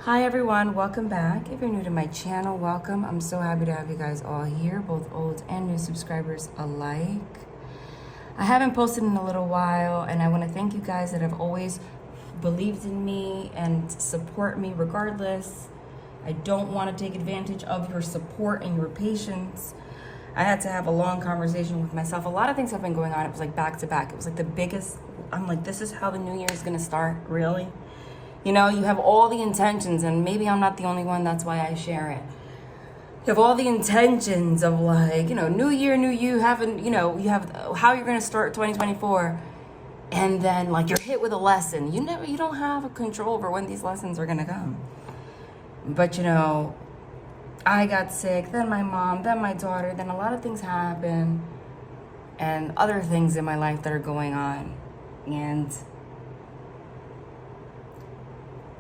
Hi everyone, welcome back. If you're new to my channel, welcome. I'm so happy to have you guys all here, both old and new subscribers alike. I haven't posted in a little while, and I want to thank you guys that have always believed in me and support me regardless. I don't want to take advantage of your support and your patience. I had to have a long conversation with myself. A lot of things have been going on. It was like back to back. It was like the biggest, I'm like, this is how the new year is going to start, really? You know, you have all the intentions, and maybe I'm not the only one, that's why I share it. You have all the intentions of like, you know, new year, new you, having, you know, you have how you're going to start 2024. And then like you're hit with a lesson. You don't have a control over when these lessons are going to come. But you know, I got sick, then my mom, then my daughter, then a lot of things happen and other things in my life that are going on. And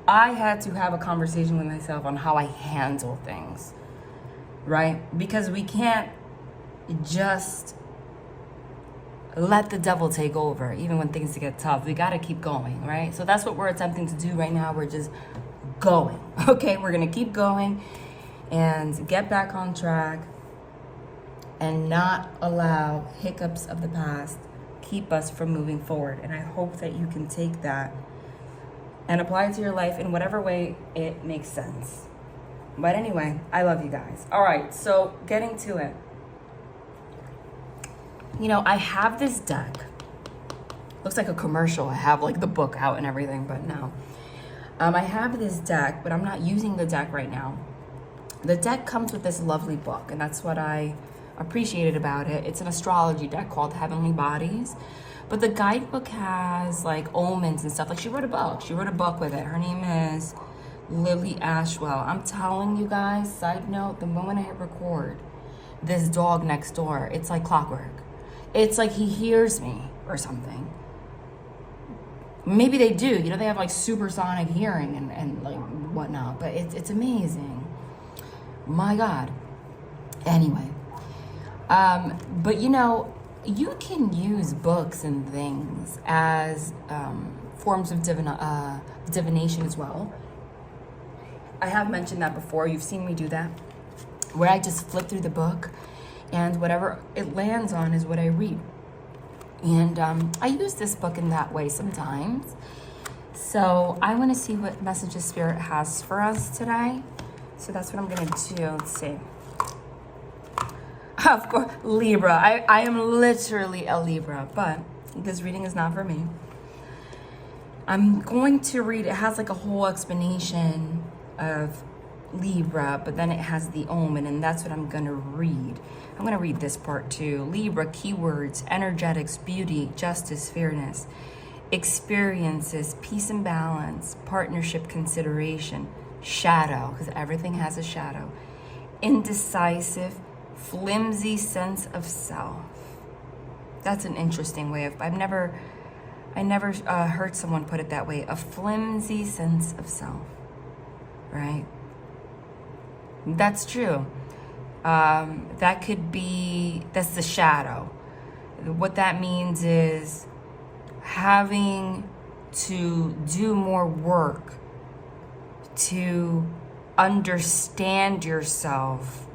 I had to have a conversation with myself on how I handle things, right? Because we can't just let the devil take over, even when things get tough. We got to keep going, right? So that's what we're attempting to do right now. We're just going, okay? We're going to keep going and get back on track and not allow hiccups of the past keep us from moving forward. And I hope that you can take that and apply it to your life in whatever way it makes sense. But anyway, I love you guys. All right, so getting to it. You know, I have this deck. Looks like a commercial. I have like the book out and everything, but no. I have this deck, but I'm not using the deck right now. The deck comes with this lovely book, and that's what I appreciated about it. It's an astrology deck called Heavenly Bodies. But the guidebook has like omens and stuff. Like she wrote a book with it. Her name is Lily Ashwell. I'm telling you guys, side note, the moment I hit record, this dog next door, it's like clockwork. It's like he hears me or something. Maybe they do, you know, they have like supersonic hearing and like whatnot, but it's amazing. My God. Anyway, but you know, you can use books and things as forms of divination as well. I have mentioned that before. You've seen me do that, where I just flip through the book and whatever it lands on is what I read. And I use this book in that way sometimes. So I want to see what messages Spirit has for us today. So that's what I'm going to do. Let's see. Of course, Libra. I am literally a Libra, but this reading is not for me. I'm going to read, it has like a whole explanation of Libra, but then it has the omen, and that's what I'm going to read. I'm going to read this part too. Libra, keywords, energetics, beauty, justice, fairness, experiences, peace and balance, partnership, consideration, shadow, because everything has a shadow, indecisive, flimsy sense of self. That's an interesting way of, I never heard someone put it that way. A flimsy sense of self, right? That's true. That could be, that's the shadow. What that means is having to do more work to understand yourself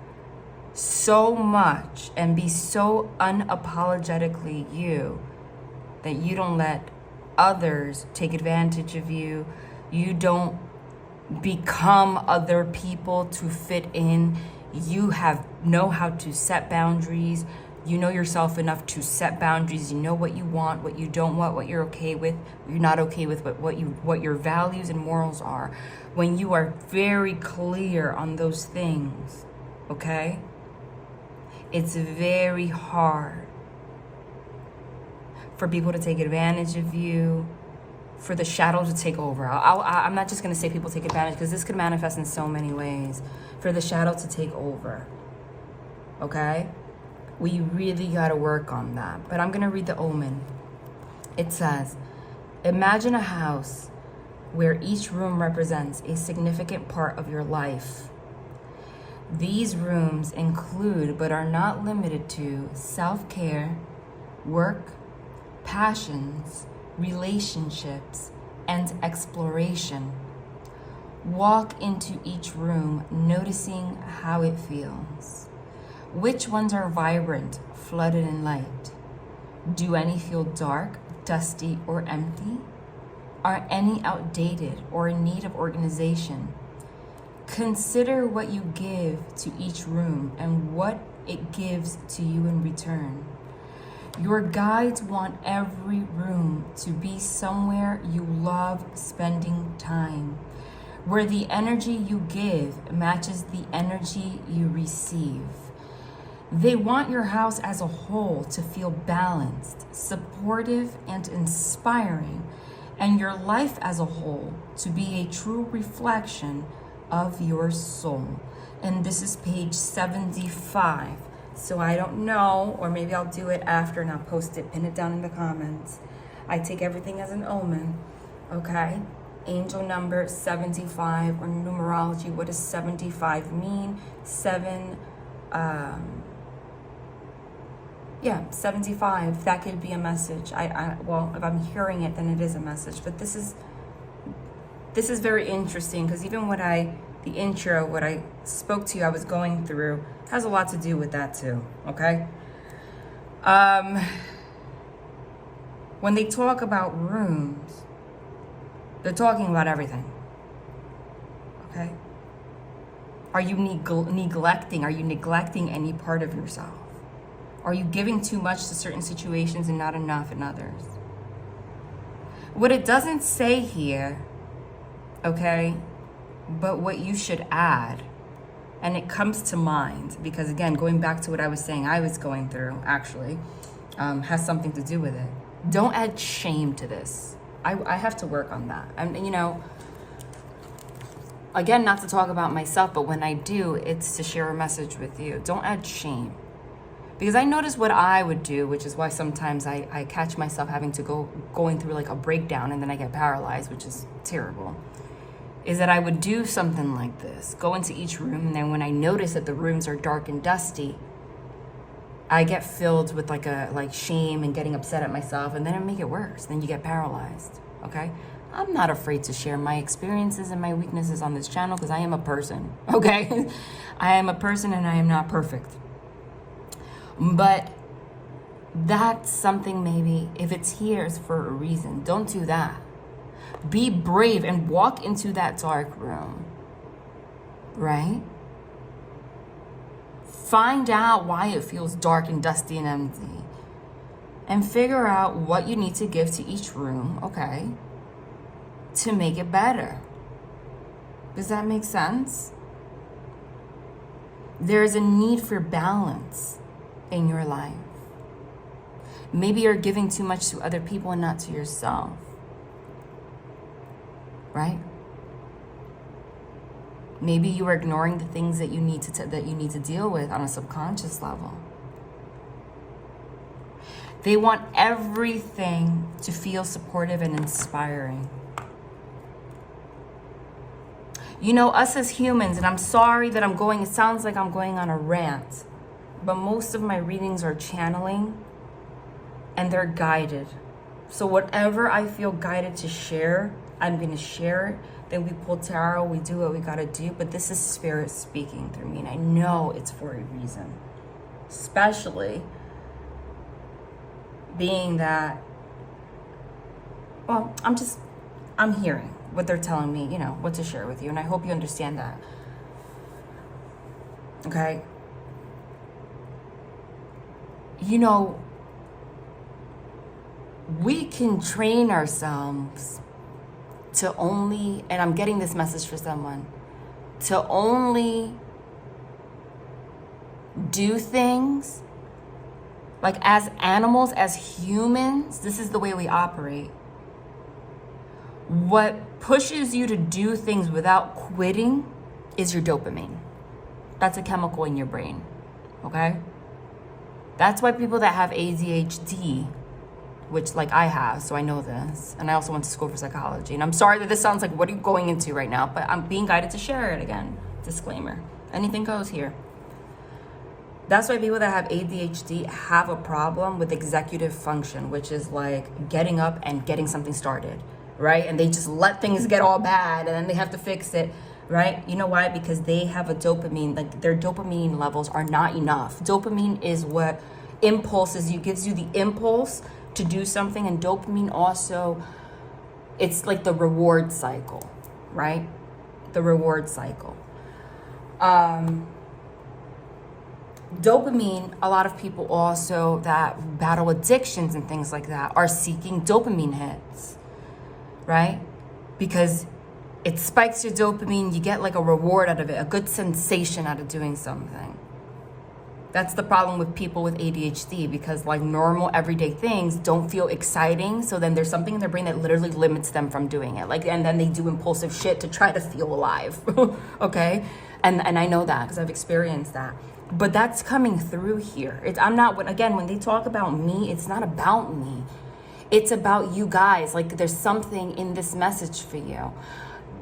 so much and be so unapologetically you that you don't let others take advantage of you. You don't become other people to fit in. You know how to set boundaries. You know yourself enough to set boundaries. You know what you want, what you don't want, what you're okay with, what you're not okay with, what your values and morals are. When you are very clear on those things, okay? It's very hard for people to take advantage of you, for the shadow to take over. I'm not just going to say people take advantage, because this could manifest in so many ways. For the shadow to take over, okay? We really got to work on that. But I'm going to read the omen. It says, imagine a house where each room represents a significant part of your life. These rooms include, but are not limited to, self-care, work, passions, relationships, and exploration. Walk into each room, noticing how it feels. Which ones are vibrant, flooded in light? Do any feel dark, dusty, or empty? Are any outdated or in need of organization? Consider what you give to each room and what it gives to you in return. Your guides want every room to be somewhere you love spending time, where the energy you give matches the energy you receive. They want your house as a whole to feel balanced, supportive, and inspiring, and your life as a whole to be a true reflection of your soul. And this is page 75. So I don't know, or maybe I'll do it after and I'll post it, pin it down in the comments. I take everything as an omen, okay? Angel number 75, or numerology. What does 75 mean? 75. That could be a message. Well, if I'm hearing it, then it is a message. But this is very interesting, because even what the intro, what I spoke to you, I was going through, has a lot to do with that too, okay? When they talk about rooms, they're talking about everything, okay? Are you neglecting? Are you neglecting any part of yourself? Are you giving too much to certain situations and not enough in others? What it doesn't say here, okay, but what you should add, and it comes to mind, because again, going back to what I was saying I was going through, actually, has something to do with it. Don't add shame to this. I have to work on that. And again, not to talk about myself, but when I do, it's to share a message with you. Don't add shame. Because I notice what I would do, which is why sometimes I catch myself having to going through like a breakdown, and then I get paralyzed, which is terrible, is that I would do something like this, go into each room, and then when I notice that the rooms are dark and dusty, I get filled with like shame and getting upset at myself, and then it make it worse. Then you get paralyzed, okay? I'm not afraid to share my experiences and my weaknesses on this channel, because I am a person, okay? I am a person and I am not perfect. But that's something, maybe, if it's here, it's for a reason. Don't do that. Be brave and walk into that dark room, right? Find out why it feels dark and dusty and empty, and figure out what you need to give to each room, okay, to make it better. Does that make sense? There is a need for balance in your life. Maybe you're giving too much to other people and not to yourself, right? Maybe you are ignoring the things that you need to deal with on a subconscious level. They want everything to feel supportive and inspiring. Us as humans, and I'm sorry that it sounds like I'm going on a rant, but most of my readings are channeling, and they're guided. So whatever I feel guided to share, I'm going to share it. Then we pull tarot, we do what we got to do, but this is spirit speaking through me, and I know it's for a reason. Especially being that, well, I'm hearing what they're telling me, what to share with you, and I hope you understand that. Okay? We can train ourselves to only, and I'm getting this message for someone, to only do things like as animals, as humans. This is the way we operate. What pushes you to do things without quitting is your dopamine. That's a chemical in your brain, okay? That's why people that have ADHD, which like I have, so I know this, and I also went to school for psychology, and I'm sorry that this sounds like, what are you going into right now? But I'm being guided to share it again. Disclaimer. Anything goes here. That's why people that have ADHD have a problem with executive function, which is like getting up and getting something started, right? And they just let things get all bad and then they have to fix it, right? You know why? Because they have a dopamine, like their dopamine levels are not enough. Dopamine is what impulses you, gives you the impulse to do something. And dopamine also, it's like the reward cycle, right? The reward cycle. Dopamine, a lot of people also that battle addictions and things like that are seeking dopamine hits, right? Because it spikes your dopamine, you get like a reward out of it, a good sensation out of doing something. That's the problem with people with ADHD, because like normal everyday things don't feel exciting. So then there's something in their brain that literally limits them from doing it. Like, and then they do impulsive shit to try to feel alive. Okay. And I know that because I've experienced that, but that's coming through here. I'm not, when they talk about me, it's not about me. It's about you guys. Like there's something in this message for you.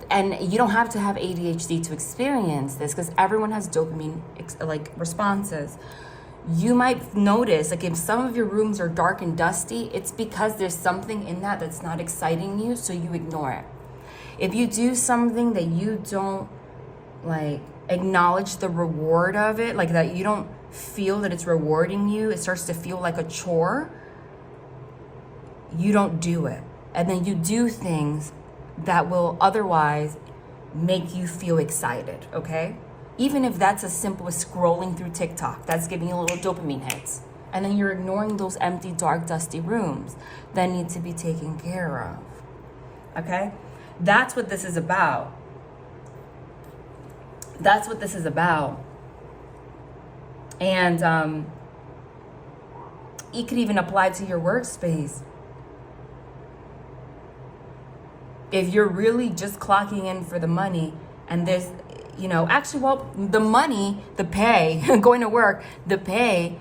And you don't have to have ADHD to experience this, because everyone has dopamine like responses. You might notice, like if some of your rooms are dark and dusty, it's because there's something in that that's not exciting you, so you ignore it. If you do something that you don't like acknowledge the reward of it, like that you don't feel that it's rewarding you, it starts to feel like a chore, you don't do it. And then you do things that will otherwise make you feel excited, okay? Even if that's as simple as scrolling through TikTok, that's giving you little dopamine hits. And then you're ignoring those empty, dark, dusty rooms that need to be taken care of, okay? That's what this is about. That's what this is about. And it could even apply to your workspace. If you're really just clocking in for the money, and there's, the money, the pay, going to work, the pay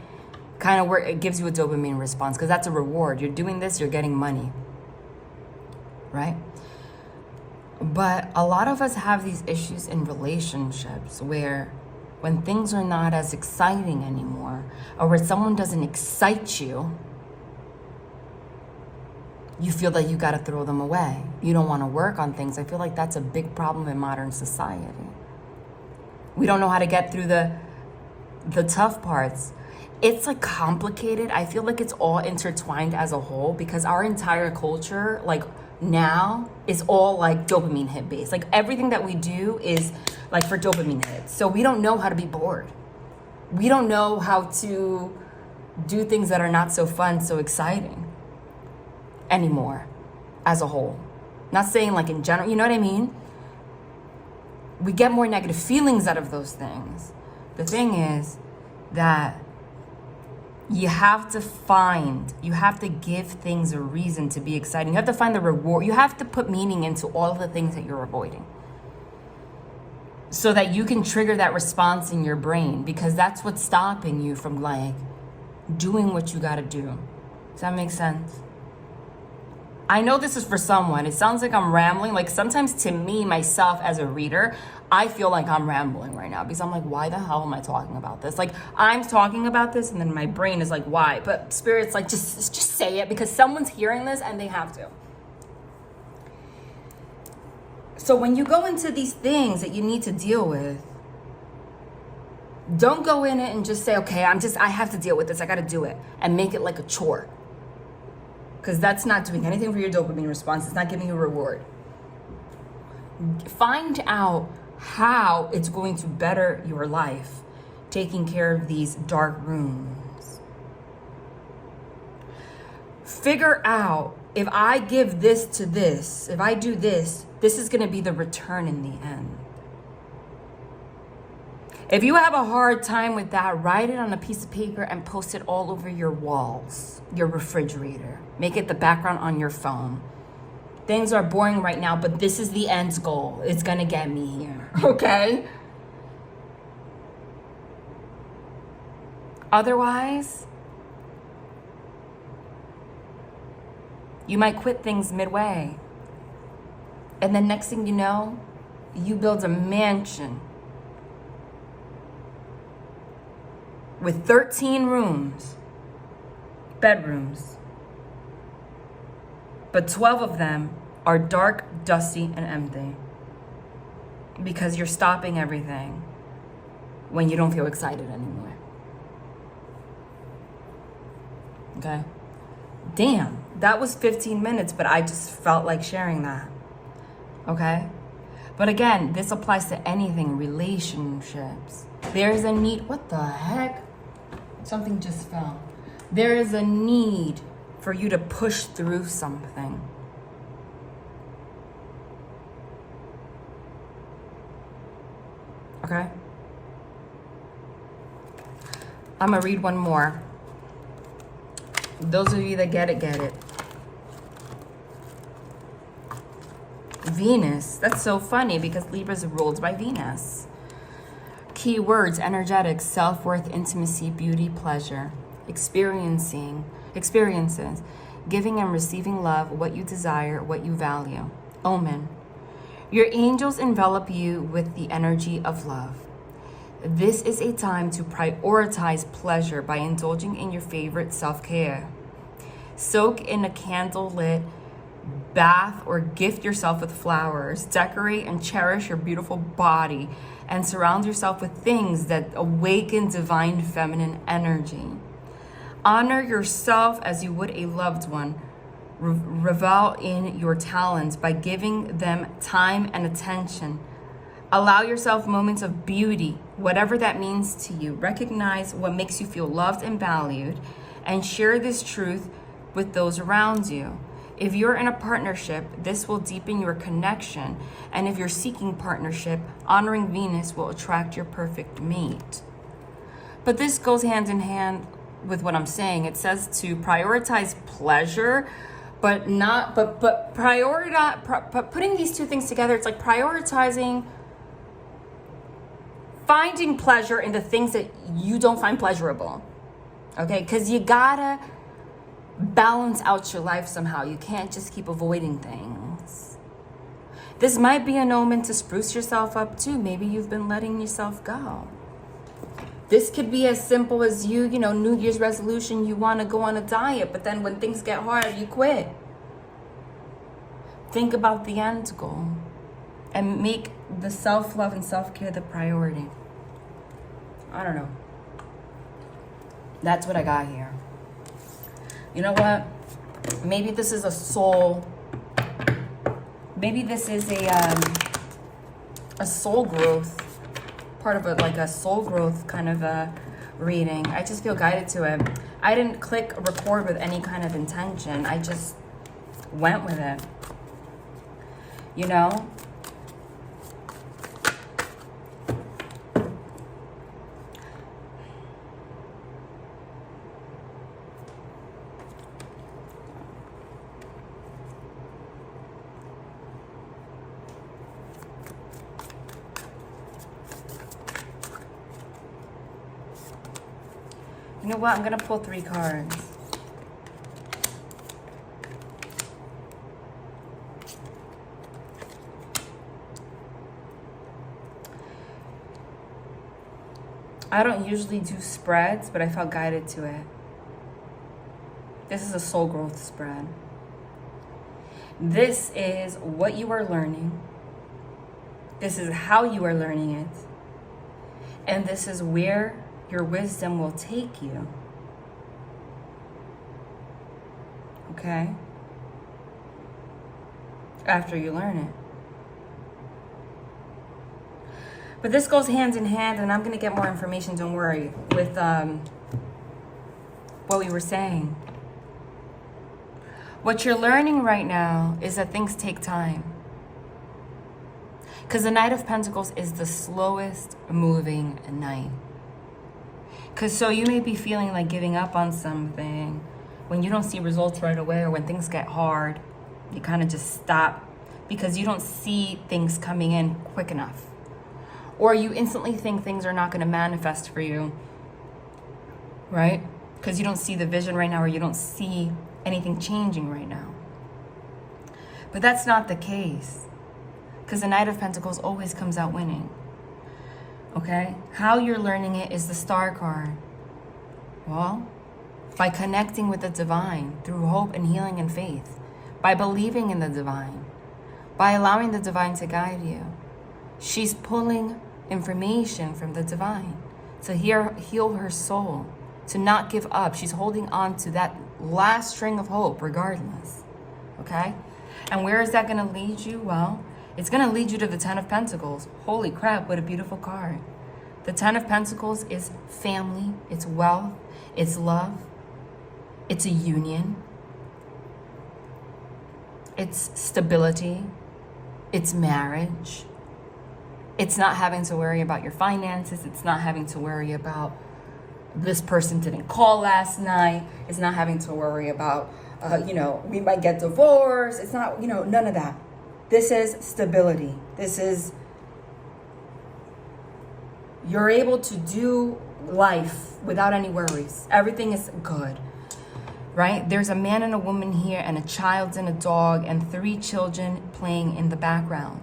kind of it gives you a dopamine response, because that's a reward. You're doing this, you're getting money, right? But a lot of us have these issues in relationships where when things are not as exciting anymore, or where someone doesn't excite you, you feel that you got to throw them away. You don't want to work on things. I feel like that's a big problem in modern society. We don't know how to get through the tough parts. It's like complicated. I feel like it's all intertwined as a whole, because our entire culture, like now, is all like dopamine hit based. Like everything that we do is like for dopamine hits. So we don't know how to be bored. We don't know how to do things that are not so fun, so exciting anymore as a whole. Not saying like in general, you know what I mean? We get more negative feelings out of those things. The thing is that you have to give things a reason to be exciting. You have to find the reward. You have to put meaning into all of the things that you're avoiding, so that you can trigger that response in your brain, because that's what's stopping you from like doing what you got to do. Does that make sense? I know this is for someone. It sounds like I'm rambling. Like sometimes to me, myself as a reader, I feel like I'm rambling right now, because I'm like, why the hell am I talking about this? Like I'm talking about this and then my brain is like, why? But Spirit's like, just say it, because someone's hearing this and they have to. So when you go into these things that you need to deal with, don't go in it and just say, okay, I have to deal with this. I got to do it, and make it like a chore. Because that's not doing anything for your dopamine response. It's not giving you a reward. Find out how it's going to better your life, taking care of these dark rooms. Figure out, if I give this to this, if I do this, this is going to be the return in the end. If you have a hard time with that, write it on a piece of paper and post it all over your walls, your refrigerator. Make it the background on your phone. Things are boring right now, but this is the end goal. It's going to get me here, okay? Otherwise, you might quit things midway. And then next thing you know, you build a mansion with 13 rooms, bedrooms, but 12 of them are dark, dusty, and empty. Because you're stopping everything when you don't feel excited anymore. Okay? Damn, that was 15 minutes, but I just felt like sharing that. Okay? But again, this applies to anything, relationships. There's a need, what the heck? Something just fell. There is a need for you to push through something. Okay? I'm gonna read one more. Those of you that get it, get it. Venus. That's so funny because Libra's ruled by Venus. Key words: energetic, self-worth, intimacy, beauty, pleasure, experiences, giving and receiving love, what you desire, what you value. Omen. Your angels envelop you with the energy of love. This is a time to prioritize pleasure by indulging in your favorite self-care. Soak in a candlelit bath or gift yourself with flowers. Decorate and cherish your beautiful body and surround yourself with things that awaken divine feminine energy. Honor yourself as you would a loved one. Revel in your talents by giving them time and attention. Allow yourself moments of beauty, whatever that means to you. Recognize what makes you feel loved and valued, and share this truth with those around you. If you're in a partnership, this will deepen your connection. And if you're seeking partnership, honoring Venus will attract your perfect mate. But this goes hand in hand with what I'm saying. It says to prioritize pleasure, but putting these two things together, it's like prioritizing finding pleasure in the things that you don't find pleasurable. Okay? Because you gotta balance out your life somehow. You can't just keep avoiding things. This might be an omen to spruce yourself up too. Maybe you've been letting yourself go. This could be as simple as you know, New Year's resolution, you want to go on a diet, but then when things get hard, you quit. Think about the end goal and make the self-love and self-care the priority. I don't know. That's what I got here. You know what? Maybe this is a soul. Maybe this is a soul growth, part of a soul growth kind of a reading. I just feel guided to it. I didn't click record with any kind of intention. I just went with it. You know? You know what? I'm going to pull 3 cards. I don't usually do spreads, but I felt guided to it. This is a soul growth spread. This is what you are learning. This is how you are learning it. And this is where your wisdom will take you. Okay? After you learn it. But this goes hand in hand, and I'm going to get more information, don't worry, with what we were saying. What you're learning right now is that things take time. Because the Knight of Pentacles is the slowest moving knight. Because so you may be feeling like giving up on something when you don't see results right away, or when things get hard, you kind of just stop because you don't see things coming in quick enough. Or you instantly think things are not going to manifest for you, right? Because you don't see the vision right now, or you don't see anything changing right now. But that's not the case, because the Knight of Pentacles always comes out winning. Okay? How you're learning it is the Star card. Well, by connecting with the divine through hope and healing and faith, by believing in the divine, by allowing the divine to guide you. She's pulling information from the divine to heal her soul, to not give up. She's holding on to that last string of hope regardless, okay? And where is that going to lead you? Well, it's going to lead you to the Ten of Pentacles. Holy crap, what a beautiful card. The Ten of Pentacles is family, it's wealth, it's love, it's a union, it's stability, it's marriage. It's not having to worry about your finances. It's not having to worry about this person didn't call last night. It's not having to worry about, we might get divorced. It's not, none of that. This is stability. This is, you're able to do life without any worries. Everything is good, right? There's a man and a woman here, and a child and a dog, and 3 children playing in the background.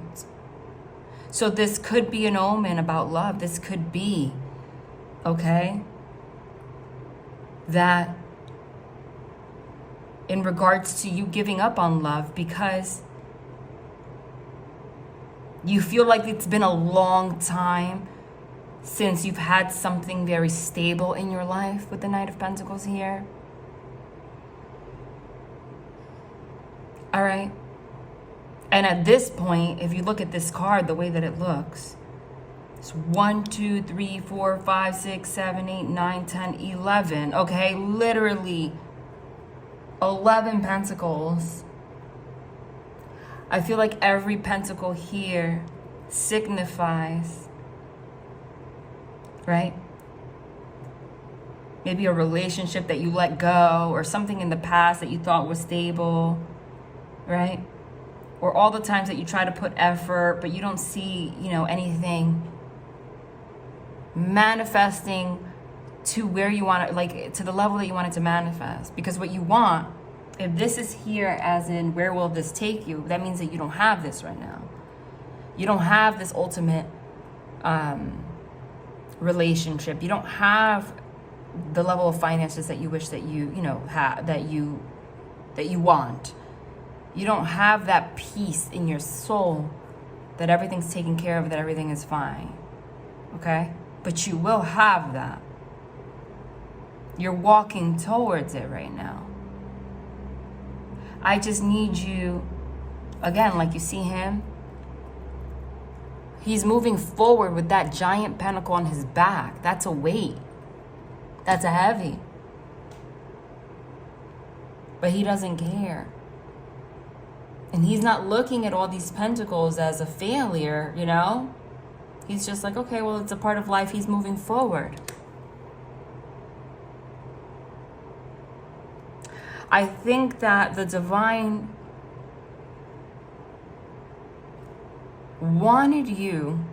So this could be an omen about love. This could be, okay, that in regards to you giving up on love because you feel like it's been a long time since you've had something very stable in your life with the Knight of Pentacles here. All right. And at this point, if you look at this card, the way that it looks, it's 1, 2, 3, 4, 5, 6, 7, 8, 9, 10, 11. Okay, literally 11 pentacles. I feel like every pentacle here signifies, right? Maybe a relationship that you let go, or something in the past that you thought was stable, right? Or all the times that you try to put effort, but you don't see, anything manifesting to where you want it, like to the level that you want it to manifest. Because what you want, if this is here as in where will this take you, that means that you don't have this right now. You don't have this ultimate relationship. You don't have the level of finances that you wish that you have, that you want. You don't have that peace in your soul that everything's taken care of, that everything is fine. Okay? But you will have that. You're walking towards it right now. I just need you, again, like you see him, he's moving forward with that giant pentacle on his back. That's a weight. That's a heavy. But he doesn't care. And he's not looking at all these pentacles as a failure, He's just like, okay, well, it's a part of life. He's moving forward. I think that the divine wanted you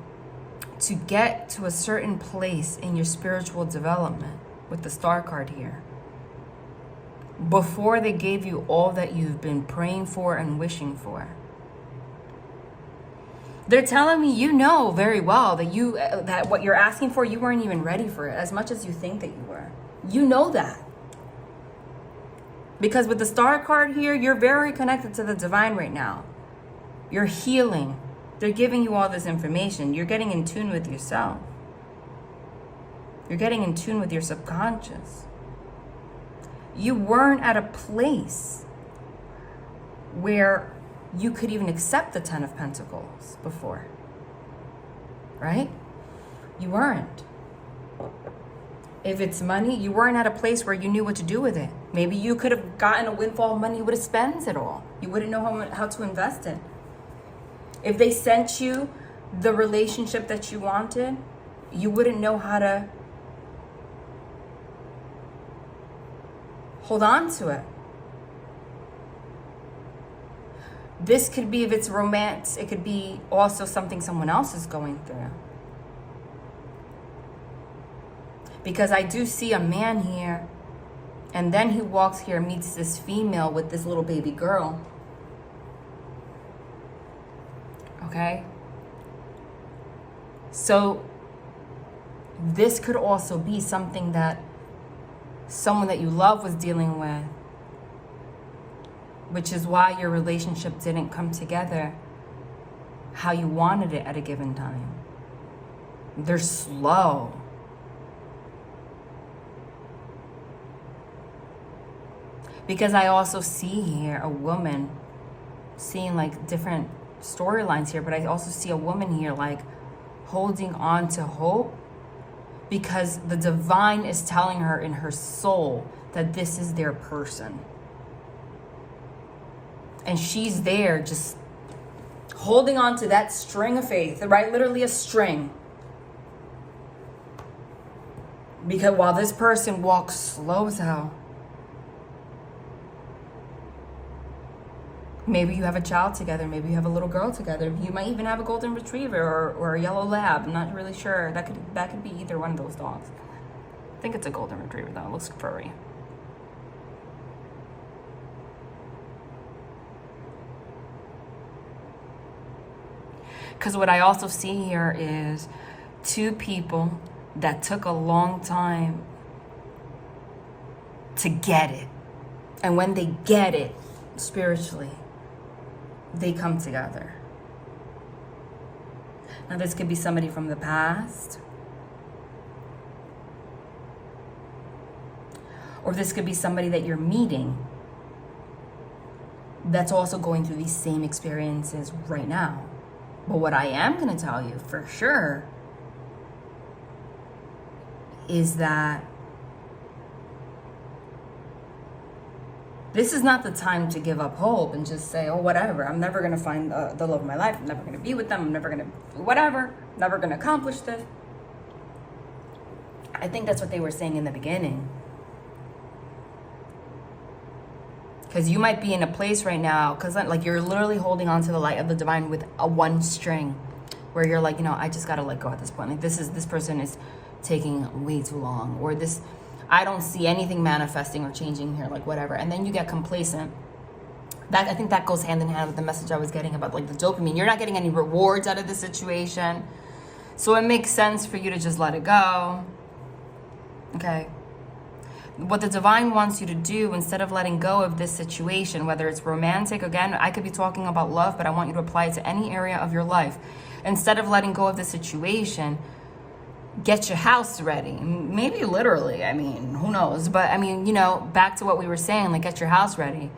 to get to a certain place in your spiritual development with the Star card here before they gave you all that you've been praying for and wishing for. They're telling me very well that that what you're asking for, you weren't even ready for it as much as you think that you were. You know that. Because with the Star card here, you're very connected to the divine right now. You're healing. They're giving you all this information. You're getting in tune with yourself. You're getting in tune with your subconscious. You weren't at a place where you could even accept the Ten of Pentacles before, right? You weren't. If it's money, you weren't at a place where you knew what to do with it. Maybe you could have gotten a windfall of money, you would have spent it all. You wouldn't know how to invest it. If they sent you the relationship that you wanted, you wouldn't know how to hold on to it. This could be, if it's romance, it could be also something someone else is going through. Because I do see a man here, and then he walks here and meets this female with this little baby girl. Okay? So this could also be something that someone that you love was dealing with, which is why your relationship didn't come together, how you wanted it at a given time. They're slow. Because I also see here a woman, seeing like different storylines here, but I also see a woman here like holding on to hope, because the divine is telling her in her soul that this is their person. And she's there just holding on to that string of faith, right? Literally a string. Because while this person walks slow as hell, maybe you have a child together. Maybe you have a little girl together. You might even have a golden retriever or a yellow lab. I'm not really sure. That could be either one of those dogs. I think it's a golden retriever though. It looks furry. Because what I also see here is two people that took a long time to get it. And when they get it spiritually, they come together. Now this could be somebody from the past, or this could be somebody that you're meeting that's also going through these same experiences right now. But what I am going to tell you for sure is that this is not the time to give up hope and just say, oh, whatever, I'm never going to find the love of my life. I'm never going to be with them. I'm never going to, whatever, never going to accomplish this. I think that's what they were saying in the beginning. Because you might be in a place right now, because like you're literally holding on to the light of the divine with a one string, where you're like, I just got to let go at this point. Like this person is taking way too long, or this, I don't see anything manifesting or changing here, like whatever. And then you get complacent. I think that goes hand in hand with the message I was getting about like the dopamine. You're not getting any rewards out of the situation. So it makes sense for you to just let it go. Okay. What the divine wants you to do, instead of letting go of this situation, whether it's romantic, again, I could be talking about love, but I want you to apply it to any area of your life. Instead of letting go of the situation, get your house ready. Maybe literally, who knows? But back to what we were saying, like get your house ready.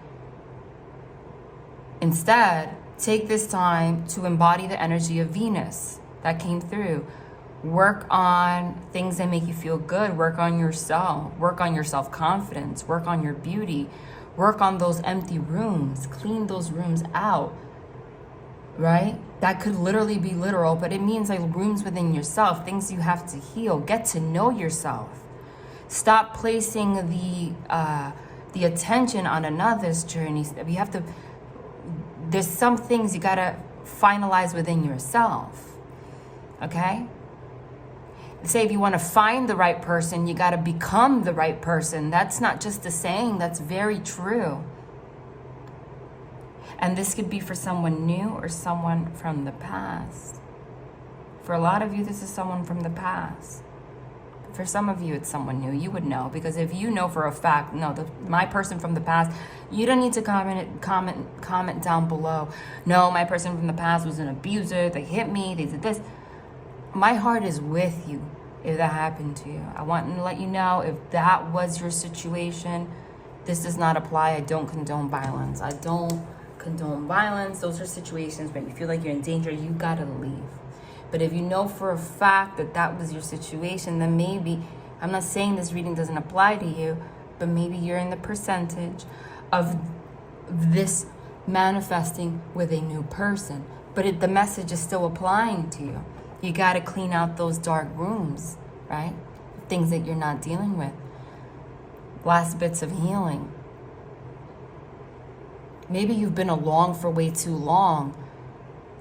Instead, take this time to embody the energy of Venus that came through. Work on things that make you feel good. Work on yourself. Work on your self-confidence. Work on your beauty. Work on those empty rooms. Clean those rooms out. Right? That could literally be literal, but it means like rooms within yourself, things you have to heal. Get to know yourself. Stop placing the attention on another's journey. We have to, there's some things you gotta finalize within yourself. Okay? Say if you want to find the right person, you got to become the right person. That's not just a saying, that's very true. And this could be for someone new or someone from the past. For a lot of you, this is someone from the past. For some of you, it's someone new. You would know, because if you know for a fact, no, my person from the past, you don't need to comment down below. No, my person from the past was an abuser. They hit me. They did this. My heart is with you if that happened to you. I want to let you know, if that was your situation, this does not apply. I don't condone violence. I don't condone violence. Those are situations where you feel like you're in danger. You gotta leave. But if you know for a fact that that was your situation, then maybe, I'm not saying this reading doesn't apply to you, but maybe you're in the percentage of this manifesting with a new person. But the message is still applying to you. You got to clean out those dark rooms, right? Things that you're not dealing with. Last bits of healing. Maybe you've been along for way too long,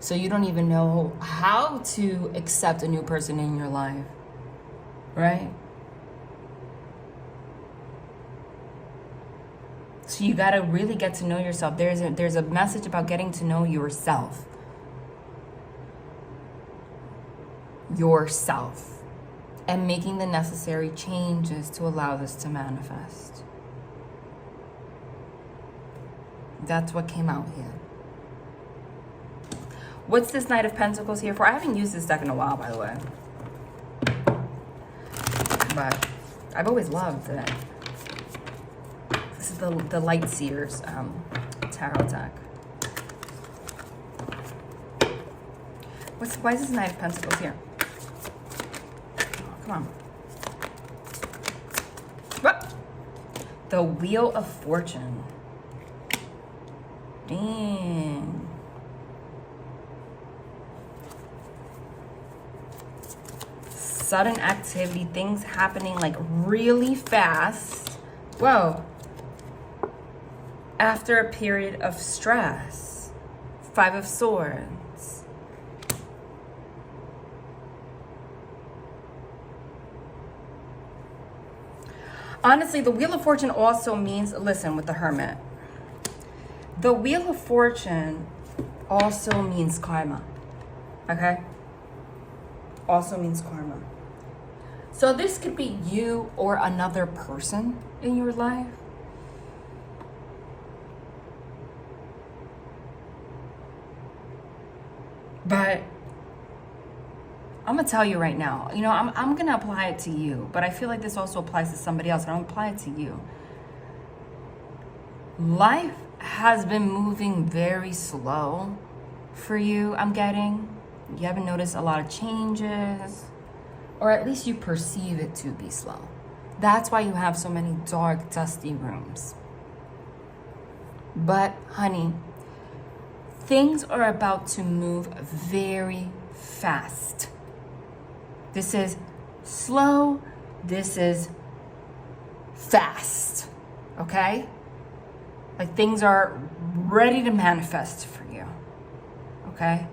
so you don't even know how to accept a new person in your life, right? So you got to really get to know yourself. There's a message about getting to know yourself. And making the necessary changes to allow this to manifest. That's what came out here. What's this Knight of Pentacles here for? I haven't used this deck in a while, by the way. But I've always loved it. This is the Light Seers tarot deck. Why is this Knight of Pentacles here? Oh, come on. What? The Wheel of Fortune. Dang. Sudden activity, things happening like really fast. Whoa. After a period of stress. 5 of Swords. Honestly, the Wheel of Fortune also means, listen, with the Hermit. The Wheel of Fortune also means karma. Okay? Also means karma. So this could be you or another person in your life. But I'm gonna tell you right now, you know, I'm gonna apply it to you, but I feel like this also applies to somebody else. I don't apply it to you. Life has been moving very slow for you, I'm getting. You haven't noticed a lot of changes, or at least you perceive it to be slow. That's why you have so many dark, dusty rooms. But, honey, things are about to move very fast. This is slow. This is fast. Okay? Like things are ready to manifest for you. Okay?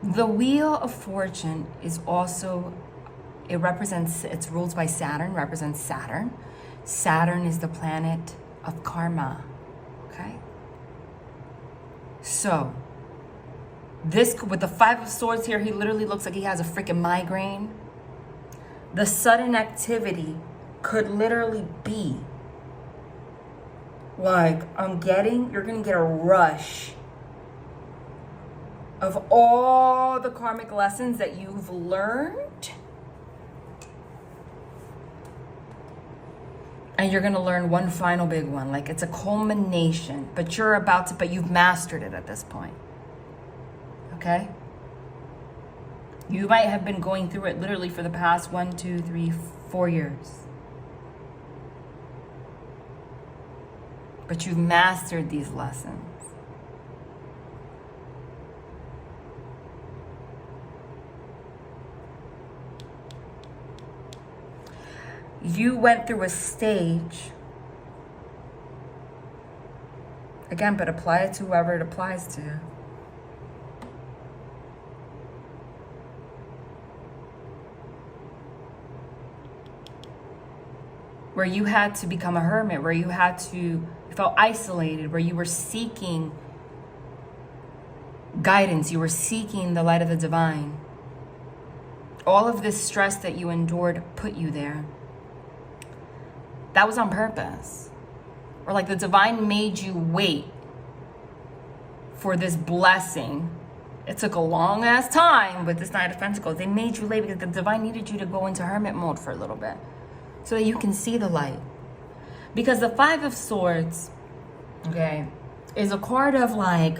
The Wheel of Fortune is also, it's ruled by Saturn, represents Saturn. Saturn is the planet of karma. Okay? So, this, with the 5 of Swords here, he literally looks like he has a freaking migraine. The sudden activity could literally be like, you're gonna get a rush of all the karmic lessons that you've learned. And you're gonna learn one final big one. Like it's a culmination, but you've mastered it at this point. Okay? You might have been going through it literally for the past 1, 2, 3, 4 years. But you've mastered these lessons. You went through a stage, again, but apply it to whoever it applies to. Where you had to become a hermit, where you felt isolated, where you were seeking guidance, you were seeking the light of the divine. All of this stress that you endured put you there. That was on purpose. Or like the divine made you wait for this blessing. It took a long ass time with this Knight of Pentacles. They made you wait because the divine needed you to go into hermit mode for a little bit so that you can see the light. Because the 5 of Swords, okay, is a card of like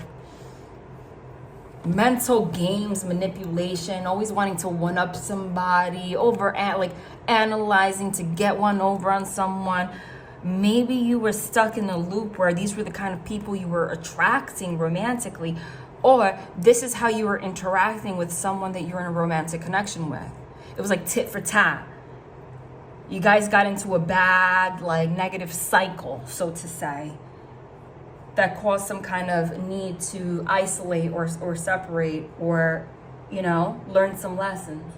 mental games, manipulation, always wanting to one up somebody, analyzing to get one over on someone. Maybe you were stuck in a loop where these were the kind of people you were attracting romantically, or this is how you were interacting with someone that you're in a romantic connection with. It was like tit for tat. You guys got into a bad, like negative cycle, so to say, that caused some kind of need to isolate or separate or, learn some lessons.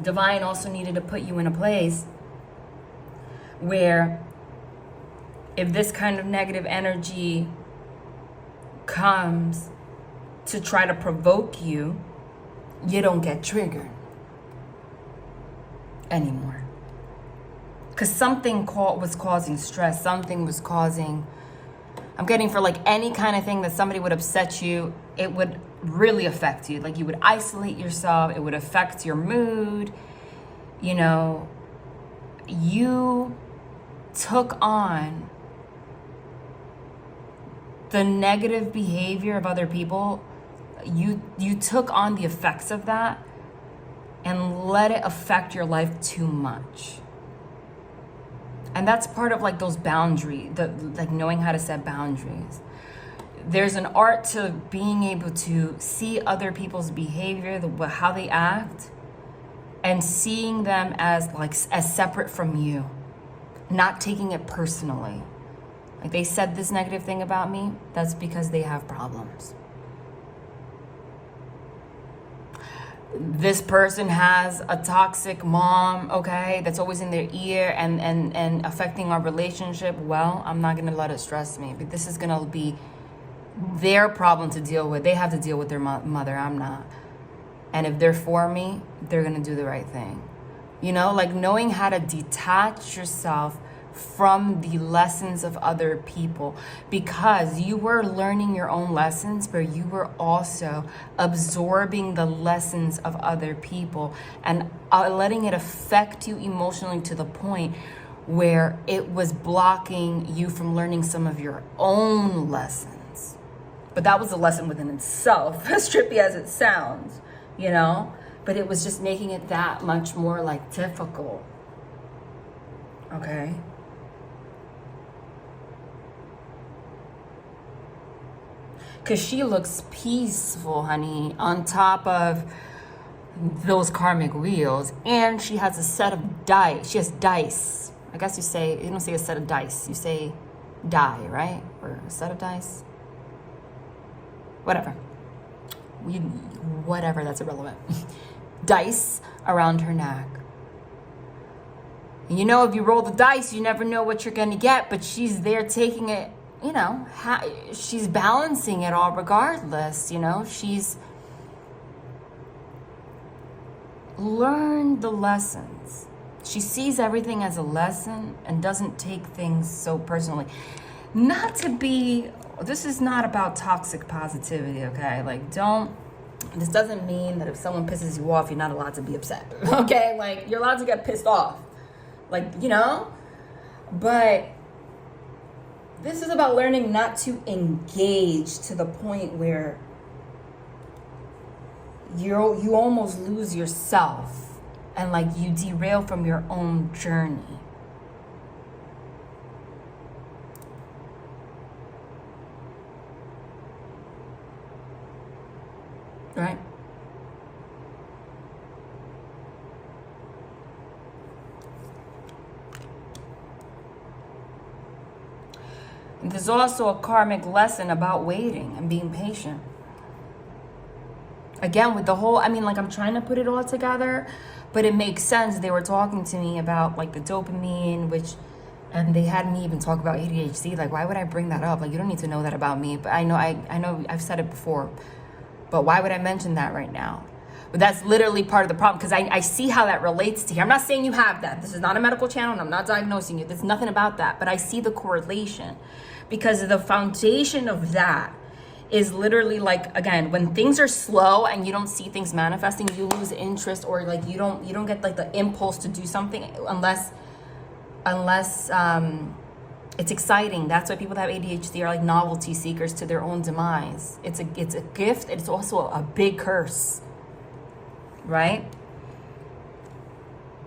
Divine also needed to put you in a place where if this kind of negative energy comes to try to provoke you, you don't get triggered anymore. Because something was causing stress, something was causing I'm getting for like any kind of thing that somebody would upset you, it would really affect you. Like you would isolate yourself, it would affect your mood. You know, you took on the negative behavior of other people. You took on the effects of that and let it affect your life too much. And that's part of like those boundaries, like knowing how to set boundaries. There's an art to being able to see other people's behavior, how they act, and seeing them as separate from you, not taking it personally. Like they said this negative thing about me, that's because they have problems. This person has a toxic mom, okay, that's always in their ear and affecting our relationship. Well, I'm not gonna let it stress me, but this is gonna be their problem to deal with. They have to deal with their mother, I'm not. And if they're for me, they're gonna do the right thing. You know, like knowing how to detach yourself from the lessons of other people, because you were learning your own lessons, but you were also absorbing the lessons of other people and letting it affect you emotionally to the point where it was blocking you from learning some of your own lessons. But that was a lesson within itself, as trippy as it sounds, you know, but it was just making it that much more like difficult. Okay. Because she looks peaceful, honey, on top of those karmic wheels. And she has a set of dice. She has dice. I guess you don't say a set of dice. You say die, right? Or a set of dice. Whatever. Whatever, that's irrelevant. Dice around her neck. And you know, if you roll the dice, you never know what you're going to get. But she's there taking it. You know, she's balancing it all regardless, you know. She's learned the lessons. She sees everything as a lesson and doesn't take things so personally. This is not about toxic positivity, okay? Like, this doesn't mean that if someone pisses you off, you're not allowed to be upset, okay? Like, you're allowed to get pissed off. Like, you know? But this is about learning not to engage to the point where you almost lose yourself and like you derail from your own journey. Right? There's also a karmic lesson about waiting and being patient. Again, with the whole, I'm trying to put it all together, but it makes sense. They were talking to me about like the dopamine, and they had me even talk about ADHD. Like, why would I bring that up? Like, you don't need to know that about me. But I know I've said it before, but why would I mention that right now? But that's literally part of the problem, because I see how that relates to here. I'm not saying you have that. This is not a medical channel, and I'm not diagnosing you. There's nothing about that. But I see the correlation, because the foundation of that is literally like, again, when things are slow and you don't see things manifesting, you lose interest, or like you don't get like the impulse to do something unless it's exciting. That's why people that have ADHD are like novelty seekers to their own demise. It's a gift. It's also a big curse. Right?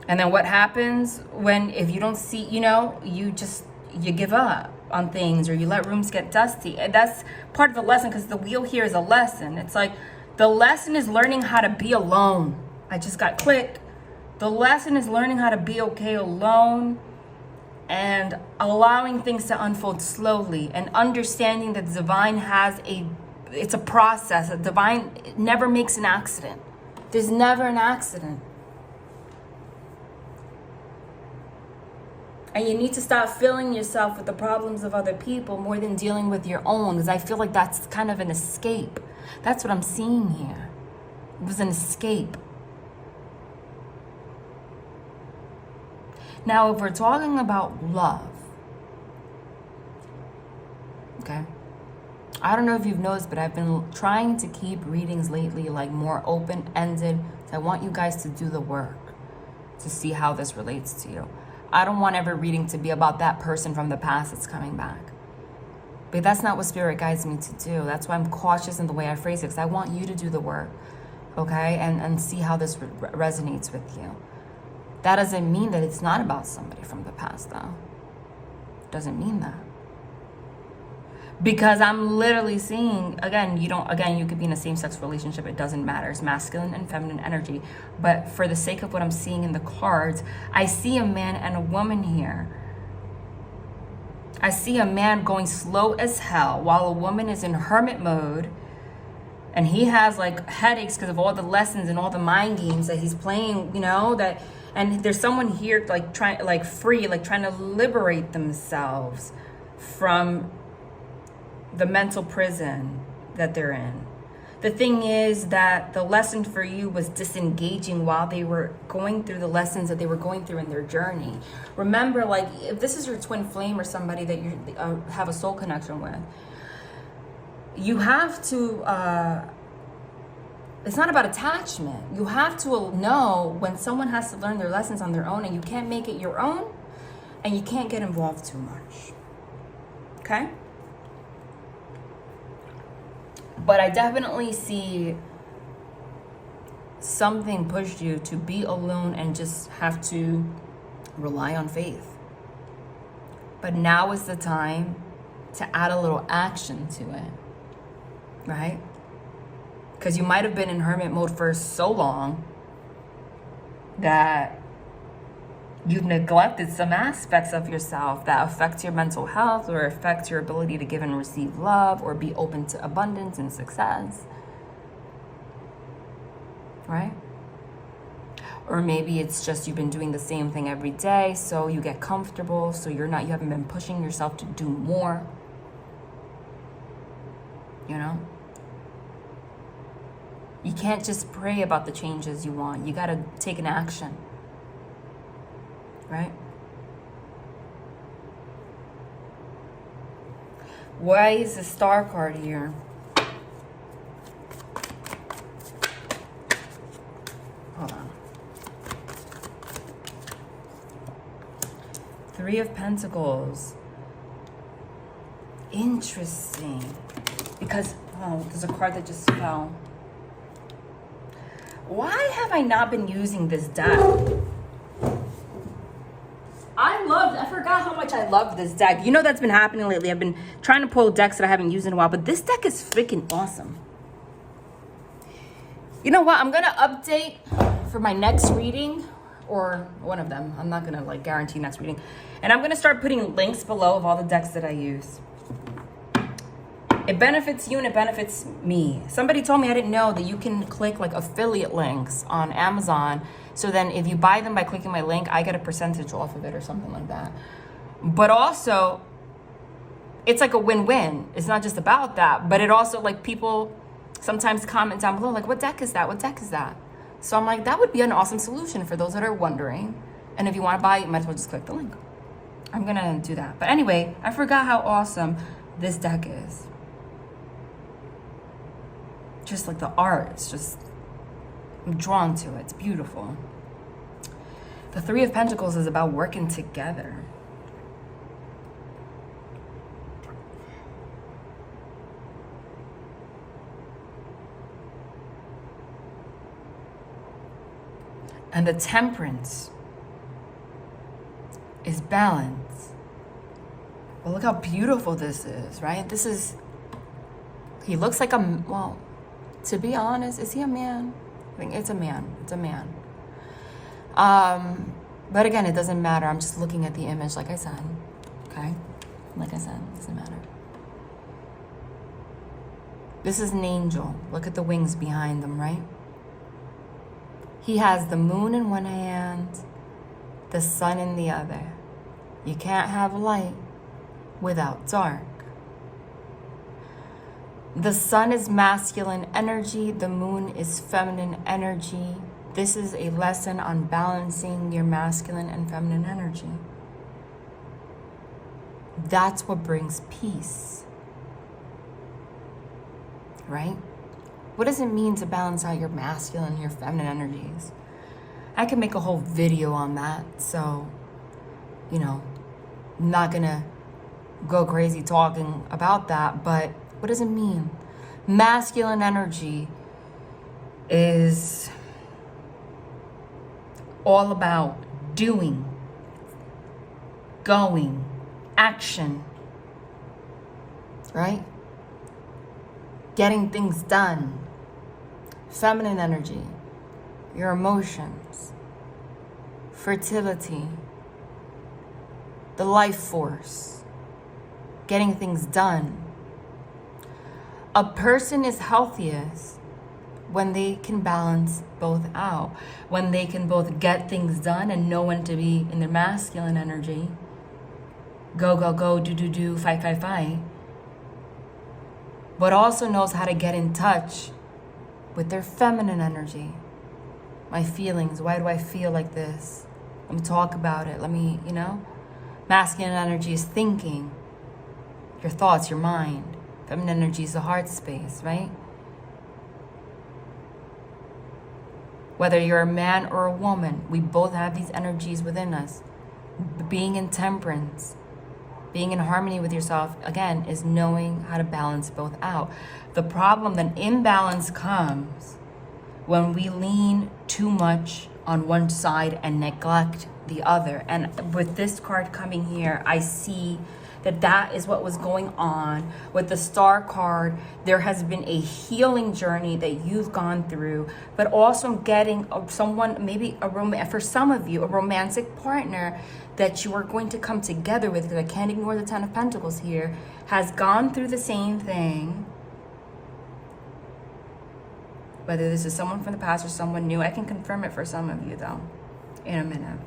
And then what happens if you don't see, you give up on things, or you let rooms get dusty. And that's part of the lesson, because the wheel here is a lesson. It's like the lesson is learning how to be alone. I just got click. The lesson is learning how to be okay alone and allowing things to unfold slowly, and understanding that the divine it's a process. The divine never makes an accident. There's never an accident. And you need to stop filling yourself with the problems of other people more than dealing with your own, because I feel like that's kind of an escape. That's what I'm seeing here. It was an escape. Now, if we're talking about love, okay? I don't know if you've noticed, but I've been trying to keep readings lately like more open-ended. So I want you guys to do the work to see how this relates to you. I don't want every reading to be about that person from the past that's coming back. But that's not what Spirit guides me to do. That's why I'm cautious in the way I phrase it, because I want you to do the work, okay? And see how this resonates with you. That doesn't mean that it's not about somebody from the past, though. Doesn't mean that. Because I'm literally seeing, you could be in a same-sex relationship. It doesn't matter. It's masculine and feminine energy. But for the sake of what I'm seeing in the cards, I see a man and a woman here. I see a man going slow as hell while a woman is in hermit mode. And he has like headaches because of all the lessons and all the mind games that he's playing, and there's someone here trying to liberate themselves from the mental prison that they're in. The thing is that the lesson for you was disengaging while they were going through the lessons that they were going through in their journey. Remember, like, if this is your twin flame or somebody that you have a soul connection with, you have to, it's not about attachment. You have to know when someone has to learn their lessons on their own, and you can't make it your own, and you can't get involved too much. Okay? But I definitely see something pushed you to be alone and just have to rely on faith. But now is the time to add a little action to it, right? Because you might have been in hermit mode for so long that you've neglected some aspects of yourself that affect your mental health or affect your ability to give and receive love or be open to abundance and success, right? Or maybe it's just you've been doing the same thing every day, so you get comfortable, so you haven't been pushing yourself to do more, You can't just pray about the changes you want. You got to take an action. Right? Why is the Star card here? Hold on. Three of Pentacles. Interesting. Because, there's a card that just fell. Why have I not been using this deck? I forgot how much I love this deck. That's been happening lately. I've been trying to pull decks that I haven't used in a while, but this deck is freaking awesome. You know what? I'm going to update for my next reading, or one of them. I'm not going to guarantee next reading. And I'm going to start putting links below of all the decks that I use. It benefits you and it benefits me. Somebody told me, I didn't know, that you can click affiliate links on Amazon. So then if you buy them by clicking my link, I get a percentage off of it or something like that. But also, it's a win-win. It's not just about that. But it also, people sometimes comment down below, what deck is that? What deck is that? So I'm that would be an awesome solution for those that are wondering. And if you want to buy it, you might as well just click the link. I'm going to do that. But anyway, I forgot how awesome this deck is. Just the art, it's just, I'm drawn to it. It's beautiful. The Three of Pentacles is about working together. And the Temperance is balance. Well, look how beautiful this is, right? He looks like to be honest, is he a man? I think it's a man. It's a man. But again, it doesn't matter. I'm just looking at the image, like I said. Okay? Like I said, it doesn't matter. This is an angel. Look at the wings behind them, right? He has the moon in one hand, the sun in the other. You can't have light without dark. The sun is masculine energy. The moon is feminine energy. This is a lesson on balancing your masculine and feminine energy. That's what brings peace. right? What does it mean to balance out your masculine and your feminine energies? I can make a whole video on that, so, you know, I'm not gonna go crazy talking about that, but what does it mean? Masculine energy is all about doing, going, action, right? Getting things done. Feminine energy, your emotions, fertility, the life force, getting things done. A person is healthiest when they can balance both out, when they can both get things done and know when to be in their masculine energy, go, go, go, do, do, do, fight, fight, fight, but also knows how to get in touch with their feminine energy. My feelings, why do I feel like this? Let me talk about it. Let me, masculine energy is thinking, your thoughts, your mind. Feminine energy is the heart space, right? Whether you're a man or a woman, we both have these energies within us. Being in temperance, being in harmony with yourself, again, is knowing how to balance both out. The problem, the imbalance comes when we lean too much on one side and neglect the other. And with this card coming here, I see that is what was going on with the Star card. There has been a healing journey that you've gone through, but also getting someone, maybe for some of you, a romantic partner that you are going to come together with, because I can't ignore the Ten of Pentacles here, has gone through the same thing. Whether this is someone from the past or someone new, I can confirm it for some of you though, in a minute.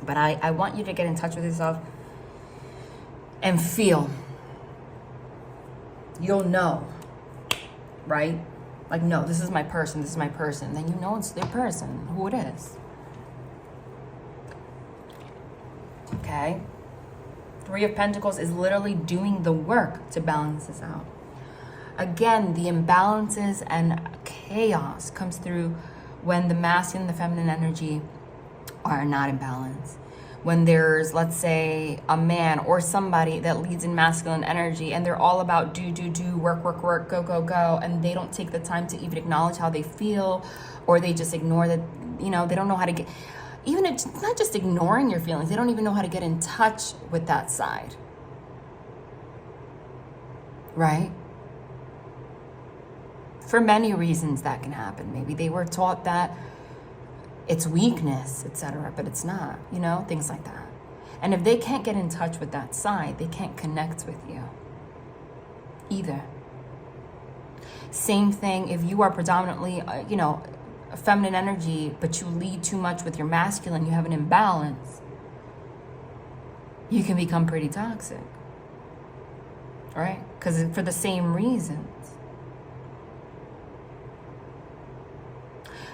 But I want you to get in touch with yourself and feel. You'll know, right? Like, no, this is my person, this is my person. Then you know it's their person, who it is. Okay? Three of Pentacles is literally doing the work to balance this out. Again, the imbalances and chaos comes through when the masculine and the feminine energy are not in balance. When there's, let's say, a man or somebody that leads in masculine energy and they're all about do, work, go, go, go, and they don't take the time to even acknowledge how they feel, or they just ignore that, they don't know how to get, even it's not just ignoring your feelings, they don't even know how to get in touch with that side. Right? For many reasons that can happen. Maybe they were taught that it's weakness, etc., but it's not, things like that. And if they can't get in touch with that side, they can't connect with you either. Same thing if you are predominantly, a feminine energy, but you lead too much with your masculine, you have an imbalance, you can become pretty toxic, right? Because for the same reasons.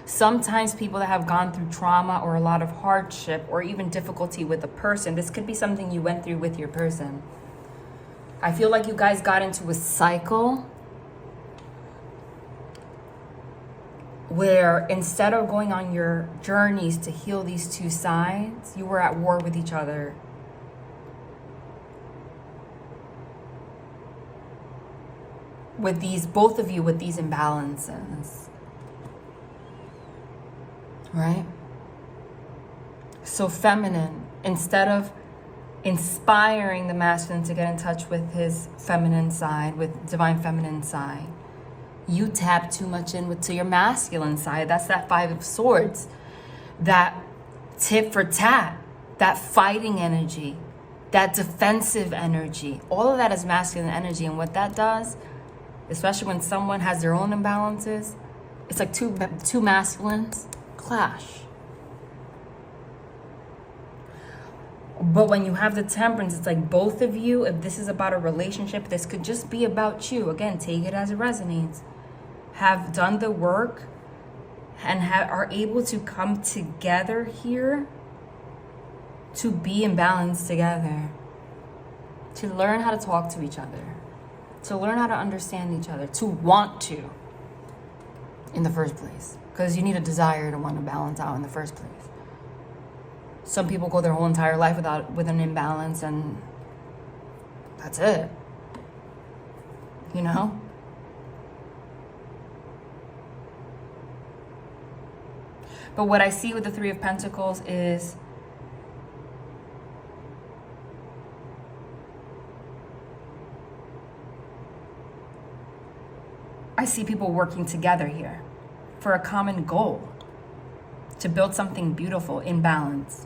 Sometimes people that have gone through trauma or a lot of hardship or even difficulty with a person, this could be something you went through with your person. I feel like you guys got into a cycle where instead of going on your journeys to heal these two sides, you were at war with each other. With both of you with these imbalances. Right? So feminine, instead of inspiring the masculine to get in touch with his feminine side, with divine feminine side, you tap too much to your masculine side. That's that Five of Swords, that tit for tat, that fighting energy, that defensive energy. All of that is masculine energy, and what that does, especially when someone has their own imbalances, it's like two masculines clash. But when you have the Temperance, it's like both of you, if this is about a relationship, this could just be about you. Again, take it as it resonates. Have done the work and are able to come together here to be in balance together. To learn how to talk to each other. to learn how to understand each other, to want to in the first place. Because you need a desire to want to balance out in the first place. Some people go their whole entire life with an imbalance, and that's it. You know? But what I see with the Three of Pentacles is I see people working together here for a common goal, to build something beautiful in balance.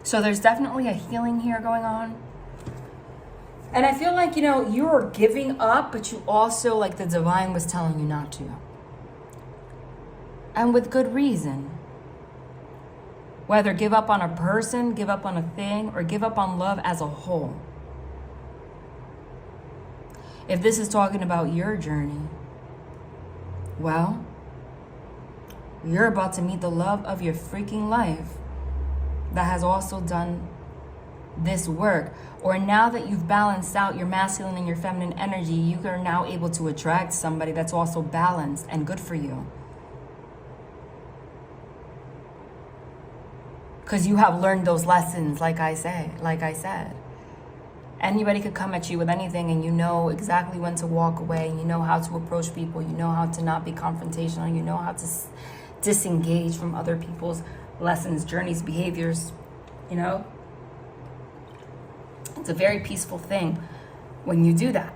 So there's definitely a healing here going on. And I feel like, you know, you're giving up, but you also, like the divine was telling you not to. And with good reason. Whether give up on a person, give up on a thing, or give up on love as a whole. If this is talking about your journey, well, you're about to meet the love of your freaking life that has also done this work. Or now that you've balanced out your masculine and your feminine energy, you are now able to attract somebody that's also balanced and good for you. Because you have learned those lessons, like I said. Anybody could come at you with anything, and you know exactly when to walk away. You know how to approach people. You know how to not be confrontational. You know how to disengage from other people's lessons, journeys, behaviors. You know? It's a very peaceful thing when you do that.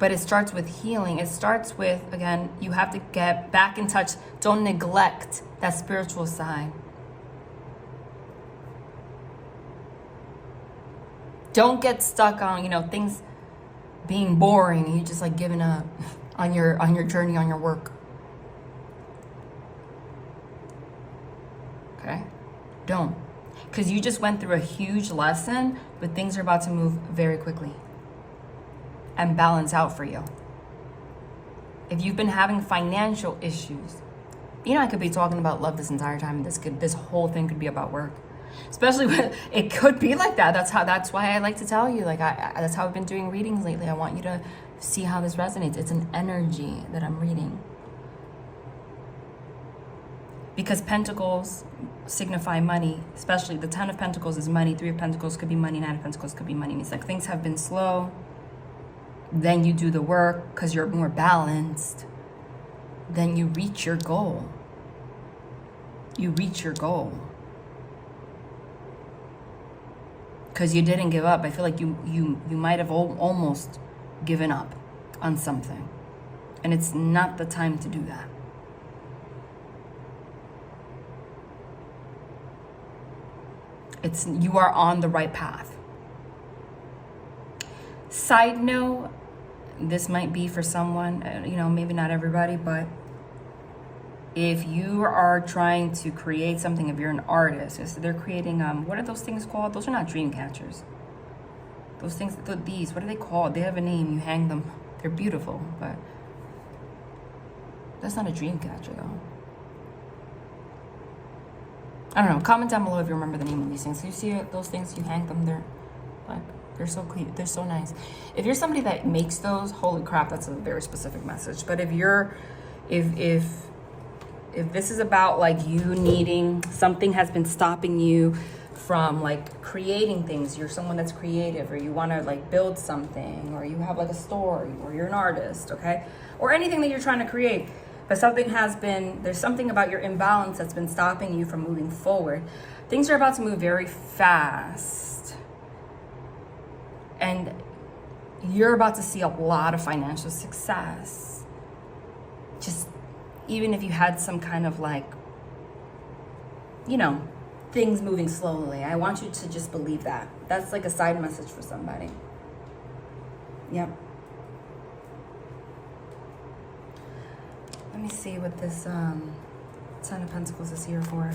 But it starts with healing. It starts with, again, you have to get back in touch. Don't neglect that spiritual side. Don't get stuck on, you know, things being boring and you just like giving up on your journey, on your work. Okay? Don't. Because you just went through a huge lesson, but things are about to move very quickly and balance out for you. If you've been having financial issues, you know, I could be talking about love this entire time. This whole thing could be about work. Especially when it could be like that. That's why I like to tell you, like that's how I've been doing readings lately. I want you to see how this resonates. It's an energy that I'm reading. Because pentacles signify money, especially the 10 of Pentacles is money, 3 of Pentacles could be money, 9 of Pentacles could be money. It means like things have been slow. Then you do the work because you're more balanced. Then you reach your goal. You reach your goal. Because you didn't give up. I feel like you might have almost given up on something. And it's not the time to do that. You are on the right path. Side note, this might be for someone, you know, maybe not everybody, but if you are trying to create something, if you're an artist, so they're creating, what are those things called? Those are not dream catchers. Those things, these, what are they called? They have a name, you hang them. They're beautiful, but that's not a dream catcher though. I don't know, comment down below if you remember the name of these things. So you see those things, you hang them, they're so cute, they're so nice. If you're somebody that makes those, holy crap, that's a very specific message. But if this is about like you needing, something has been stopping you from like creating things, you're someone that's creative, or you want to like build something, or you have like a story, or you're an artist, okay? Or anything that you're trying to create, but there's something about your imbalance that's been stopping you from moving forward. Things are about to move very fast. And you're about to see a lot of financial success. Just even if you had some kind of like, you know, things moving slowly. I want you to just believe that. That's like a side message for somebody. Yep. Let me see what this 10 of Pentacles is here for.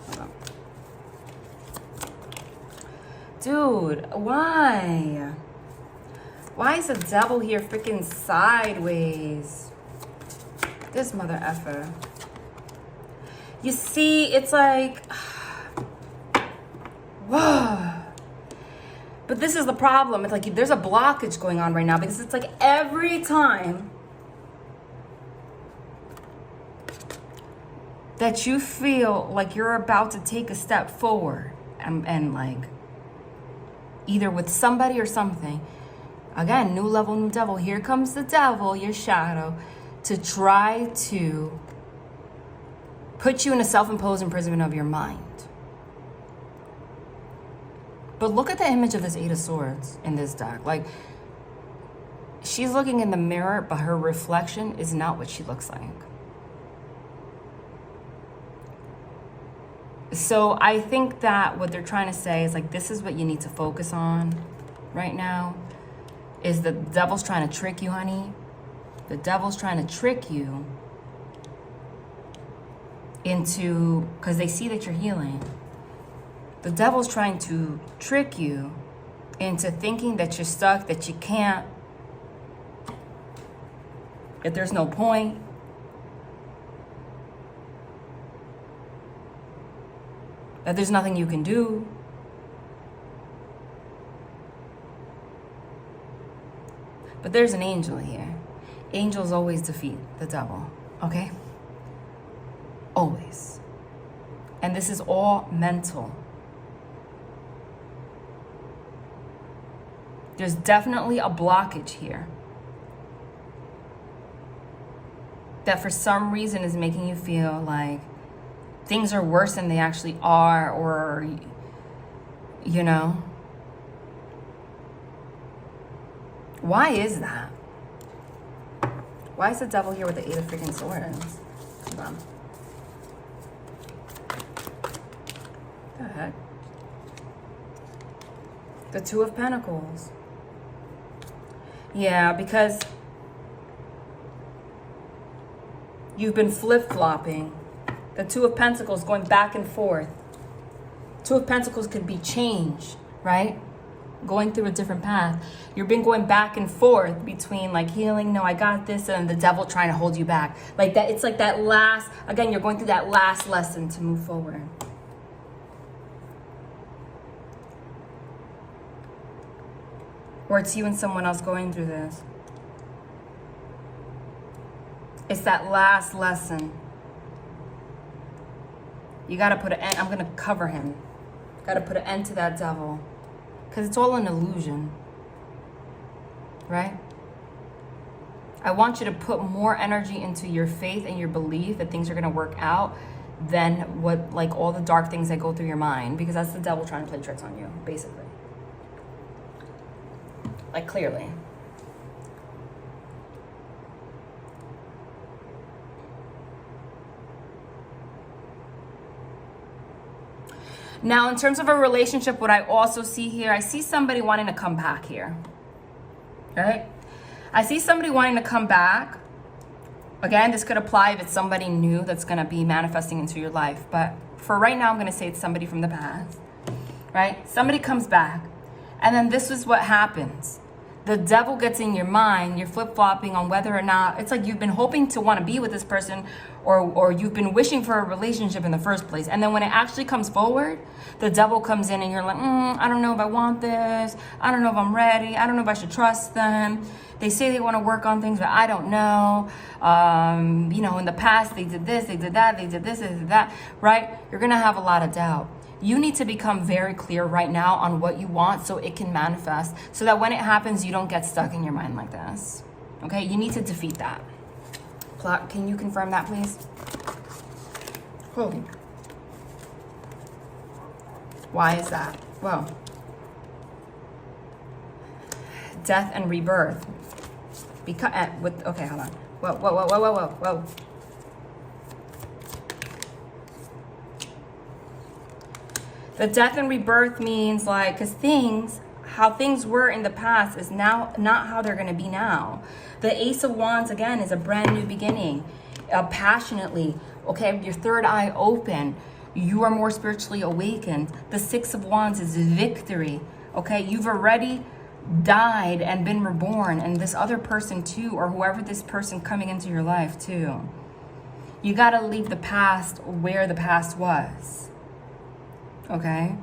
Hold on. Dude, why? Why is the devil here freaking sideways? This mother effer. You see, it's like, whoa. But this is the problem. It's like there's a blockage going on right now because it's like every time that you feel like you're about to take a step forward and like either with somebody or something, again, new level, new devil. Here comes the devil, your shadow, to try to put you in a self-imposed imprisonment of your mind. But look at the image of this Eight of Swords in this deck. Like, she's looking in the mirror, but her reflection is not what she looks like. So I think that what they're trying to say is like, this is what you need to focus on right now, is the devil's trying to trick you, honey. The devil's trying to trick you into, because they see that you're healing. The devil's trying to trick you into thinking that you're stuck, that you can't, that there's no point. That there's nothing you can do. But there's an angel here. Angels always defeat the devil, okay? Always. And this is all mental. There's definitely a blockage here that for some reason is making you feel like things are worse than they actually are, or, you know. Why is that? Why is the devil here with the Eight of freaking Swords? Hold on. What the heck? The Two of Pentacles. Yeah, because you've been flip-flopping. The Two of Pentacles going back and forth. Two of Pentacles could be change, right? Going through a different path. You've been going back and forth between like healing, no, I got this, and the devil trying to hold you back. Like that, it's like that last, again, you're going through that last lesson to move forward. Or it's you and someone else going through this. It's that last lesson. You got to put an end. I'm going to cover him. Got to put an end to that devil. Because it's all an illusion. Right? I want you to put more energy into your faith and your belief that things are going to work out than what, like, all the dark things that go through your mind. Because that's the devil trying to play tricks on you, basically. Like, clearly. Now, in terms of a relationship, what I also see here, I see somebody wanting to come back here. Right? I see somebody wanting to come back. Again, this could apply if it's somebody new that's going to be manifesting into your life. But for right now, I'm going to say it's somebody from the past. Right? Somebody comes back. And then this is what happens. The devil gets in your mind. You're flip-flopping on whether or not, it's like you've been hoping to want to be with this person, or you've been wishing for a relationship in the first place. And then when it actually comes forward, the devil comes in and you're like, I don't know if I want this. I don't know if I'm ready. I don't know if I should trust them. They say they want to work on things, but I don't know. You know, in the past, they did this, they did that, they did this, they did that, right? You're going to have a lot of doubt. You need to become very clear right now on what you want so it can manifest, so that when it happens, you don't get stuck in your mind like this. Okay? You need to defeat that. Can you confirm that, please? Holy. Why is that? Well, death and rebirth. Because okay, hold on. Whoa. The death and rebirth means like, because how things were in the past is now not how they're going to be now. The Ace of Wands, again, is a brand new beginning. Passionately, okay, your third eye open. You are more spiritually awakened. The Six of Wands is victory, okay? You've already died and been reborn, and this other person too, or whoever this person coming into your life too. You got to leave the past where the past was. Okay?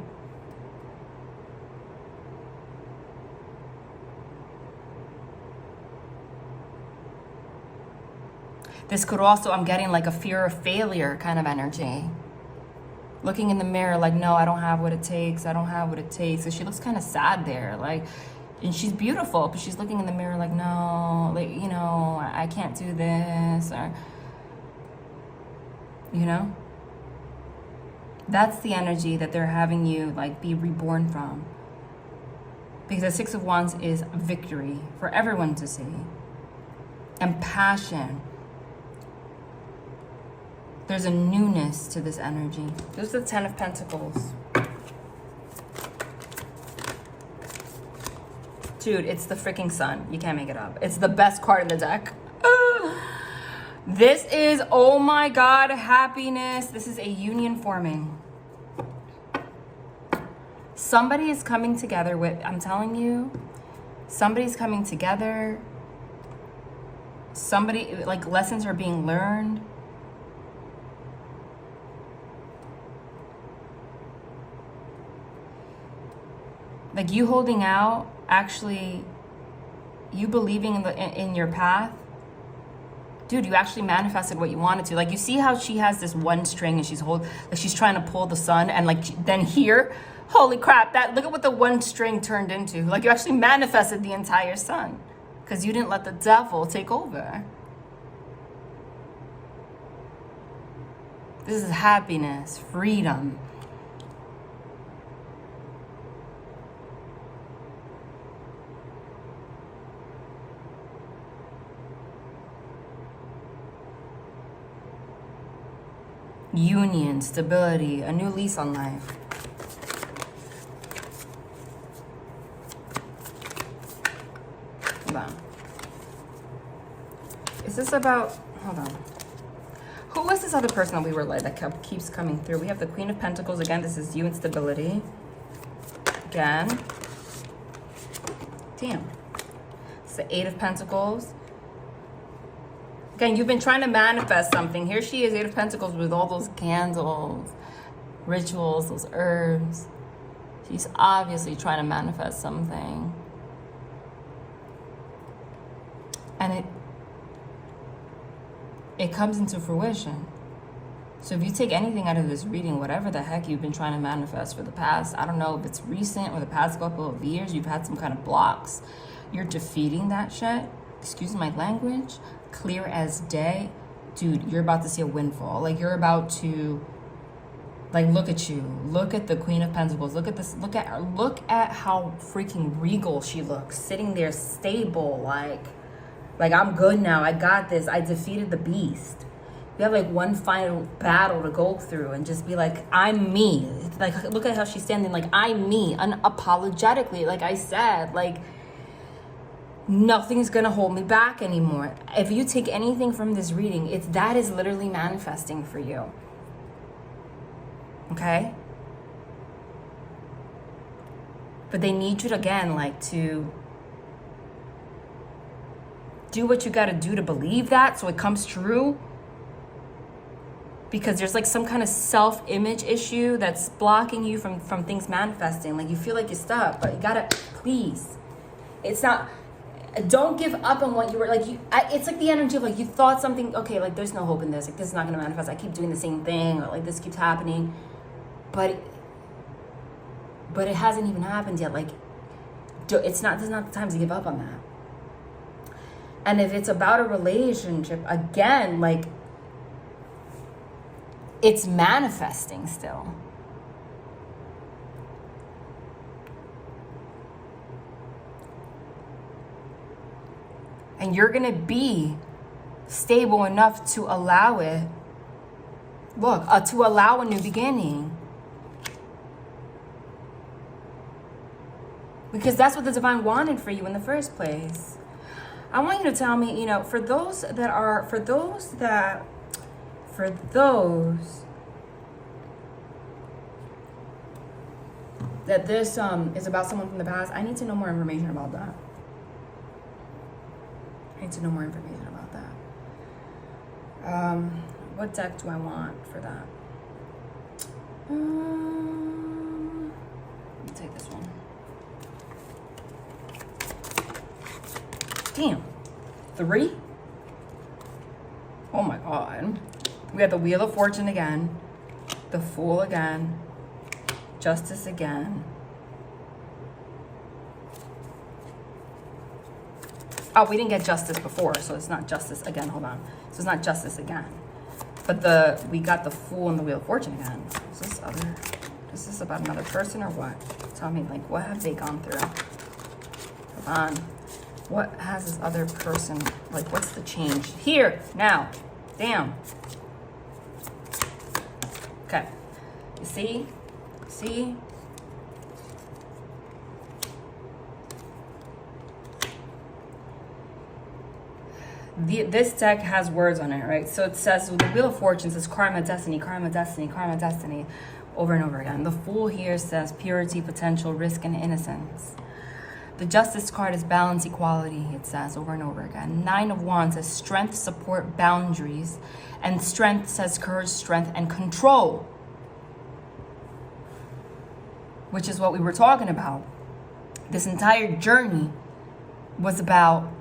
This could also, I'm getting like a fear of failure kind of energy. Looking in the mirror like, no, I don't have what it takes. I don't have what it takes. So she looks kind of sad there. Like, and she's beautiful, but she's looking in the mirror like, no, like, you know, I can't do this. Or, you know? That's the energy that they're having you like be reborn from. Because the Six of Wands is victory for everyone to see. And passion. There's a newness to this energy. This is the Ten of Pentacles. Dude, it's the freaking sun. You can't make it up. It's the best card in the deck. This is, oh my God, happiness. This is a union forming. Somebody is coming together with, I'm telling you, somebody's coming together. Somebody, like lessons are being learned. Like you holding out, actually, you believing in your path. Dude, you actually manifested what you wanted to. Like you see how she has this one string and she's trying to pull the sun, and like then here, holy crap, look at what the one string turned into. Like you actually manifested the entire sun because you didn't let the devil take over. This is happiness, freedom. Union, stability, a new lease on life. Hold on. Is this about, hold on. Who was this other person that we were like that keeps coming through? We have the Queen of Pentacles. Again, this is you and stability. Again. Damn. It's the Eight of Pentacles. Again, you've been trying to manifest something. Here she is, Eight of Pentacles with all those candles, rituals, those herbs. She's obviously trying to manifest something. And it comes into fruition. So if you take anything out of this reading, whatever the heck you've been trying to manifest for the past, I don't know if it's recent or the past couple of years, you've had some kind of blocks. You're defeating that shit. Excuse my language. Clear as day. Dude, you're about to see a windfall. Like you're about to, like, look at you. Look at the Queen of Pentacles. Look at this. Look at how freaking regal she looks. Sitting there stable. Like I'm good now. I got this. I defeated the beast. You have like one final battle to go through and just be like, I'm me. Like, look at how she's standing. Like, I'm me. Unapologetically. Like I said, like, nothing's gonna hold me back anymore. If you take anything from this reading, that is literally manifesting for you. Okay? But they need you to, again, like, to do what you gotta do to believe that so it comes true. Because there's like some kind of self-image issue that's blocking you from things manifesting. Like you feel like you're stuck, but you gotta, please. It's not, don't give up on what you were, like, it's like the energy of like, you thought something, okay, like there's no hope in this. Like this is not gonna manifest. I keep doing the same thing, or like this keeps happening. But it hasn't even happened yet. Like, this is not the time to give up on that. And if it's about a relationship, again, like, it's manifesting still. And you're going to be stable enough to allow it. Look, to allow a new beginning. Because that's what the divine wanted for you in the first place. I want you to tell me, for those that this is about someone from the past, I need to know more information about that. What deck do I want for that? Let me take this one. Damn. 3? Oh my God. We have the Wheel of Fortune again. The Fool again. Justice again. Oh, we didn't get Justice before, so it's not Justice again. Hold on. So it's not Justice again. But we got the Fool and the Wheel of Fortune again. Is this about another person or what? Tell me, like, what have they gone through? Hold on. What has this other person, like, what's the change? Here, now. Damn. Okay. You see? See? This deck has words on it, right? So it says, the Wheel of Fortune says karma, destiny, karma, destiny, karma, destiny, over and over again. The Fool here says purity, potential, risk, and innocence. The Justice card is balance, equality, it says over and over again. 9 of Wands says strength, support, boundaries. And strength says courage, strength, and control. Which is what we were talking about. This entire journey was about,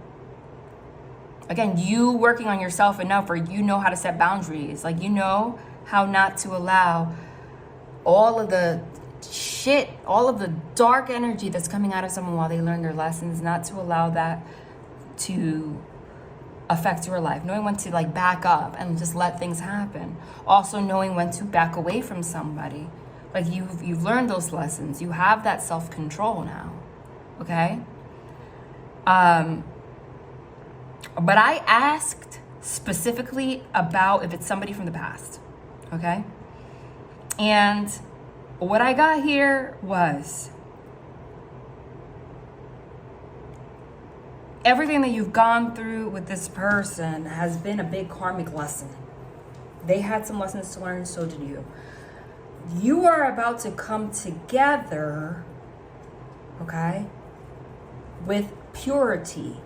again, you working on yourself enough, or you know how to set boundaries. Like, you know how not to allow all of the shit, all of the dark energy that's coming out of someone while they learn their lessons, not to allow that to affect your life. Knowing when to, like, back up and just let things happen. Also knowing when to back away from somebody. Like, you've learned those lessons. You have that self-control now. Okay? But I asked specifically about if it's somebody from the past, okay? And what I got here was everything that you've gone through with this person has been a big karmic lesson. They had some lessons to learn, so did you. You are about to come together, okay, with purity.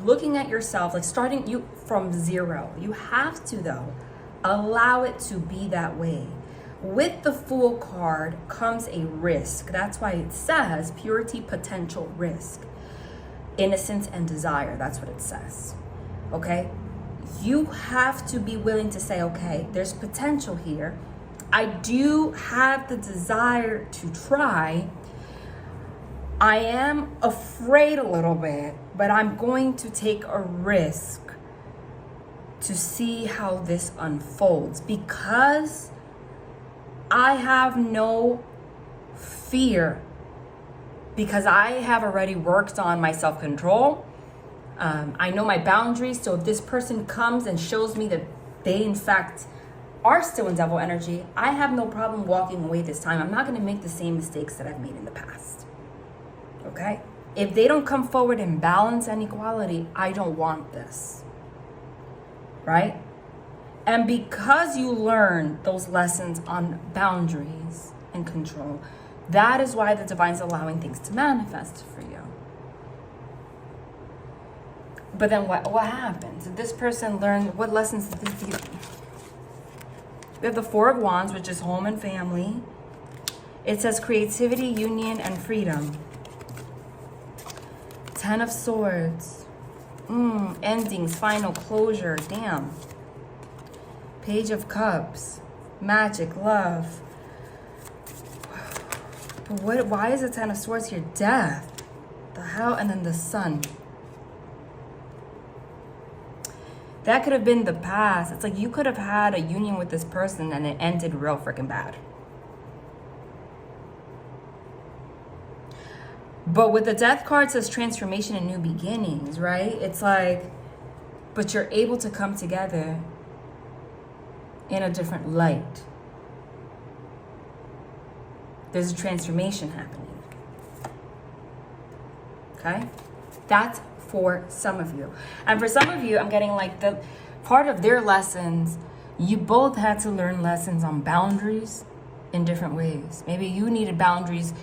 Looking at yourself, like starting you from zero. You have to, though, allow it to be that way. With the Fool card comes a risk. That's why it says purity, potential, risk, innocence, and desire. That's what it says. Okay? You have to be willing to say, okay, there's potential here. I do have the desire to try. I am afraid a little bit, but I'm going to take a risk to see how this unfolds, because I have no fear, because I have already worked on my self-control. I know my boundaries. So if this person comes and shows me that they in fact are still in devil energy, I have no problem walking away this time. I'm not going to make the same mistakes that I've made in the past. Okay? If they don't come forward in balance and equality, I don't want this. Right? And because you learn those lessons on boundaries and control, that is why the divine's allowing things to manifest for you. But then what happens? Did this person learn, what lessons did this give? We have the Four of Wands, which is home and family. It says creativity, union, and freedom. 10 of Swords. Endings, final closure. Damn. Page of Cups. Magic, love. But why is the 10 of Swords here? Death. The hell? And then the Sun. That could have been the past. It's like you could have had a union with this person and it ended real freaking bad. But with the Death card, it says transformation and new beginnings, right? It's like, but you're able to come together in a different light. There's a transformation happening. Okay? That's for some of you. And for some of you, I'm getting like the part of their lessons, you both had to learn lessons on boundaries in different ways. Maybe you needed boundaries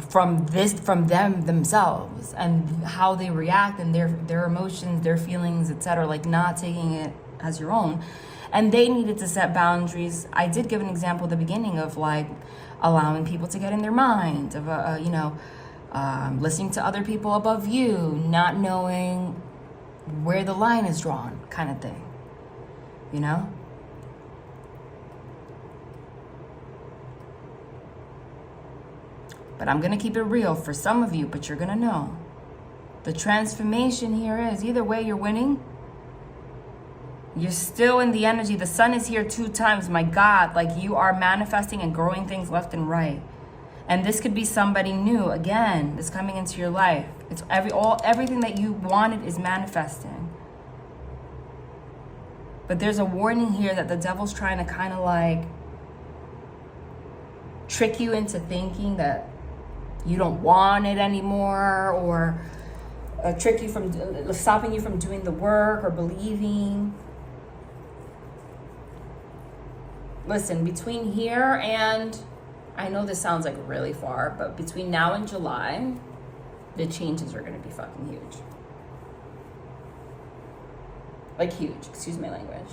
from them themselves and how they react and their emotions, their feelings, etc., like not taking it as your own. And they needed to set boundaries. I did give an example at the beginning of like allowing people to get in their mind, of, listening to other people above you, not knowing where the line is drawn, kind of thing, you know? But I'm gonna keep it real for some of you, but you're gonna know. The transformation here is, either way you're winning. You're still in the energy. The sun is here 2 times. My God, like you are manifesting and growing things left and right. And this could be somebody new, again, that's coming into your life. It's everything that you wanted is manifesting. But there's a warning here that the devil's trying to kind of like trick you into thinking that you don't want it anymore, or trick you from stopping you from doing the work or believing. Listen, between here and, I know this sounds like really far, but between now and July, the changes are going to be fucking huge. Like huge, excuse my language.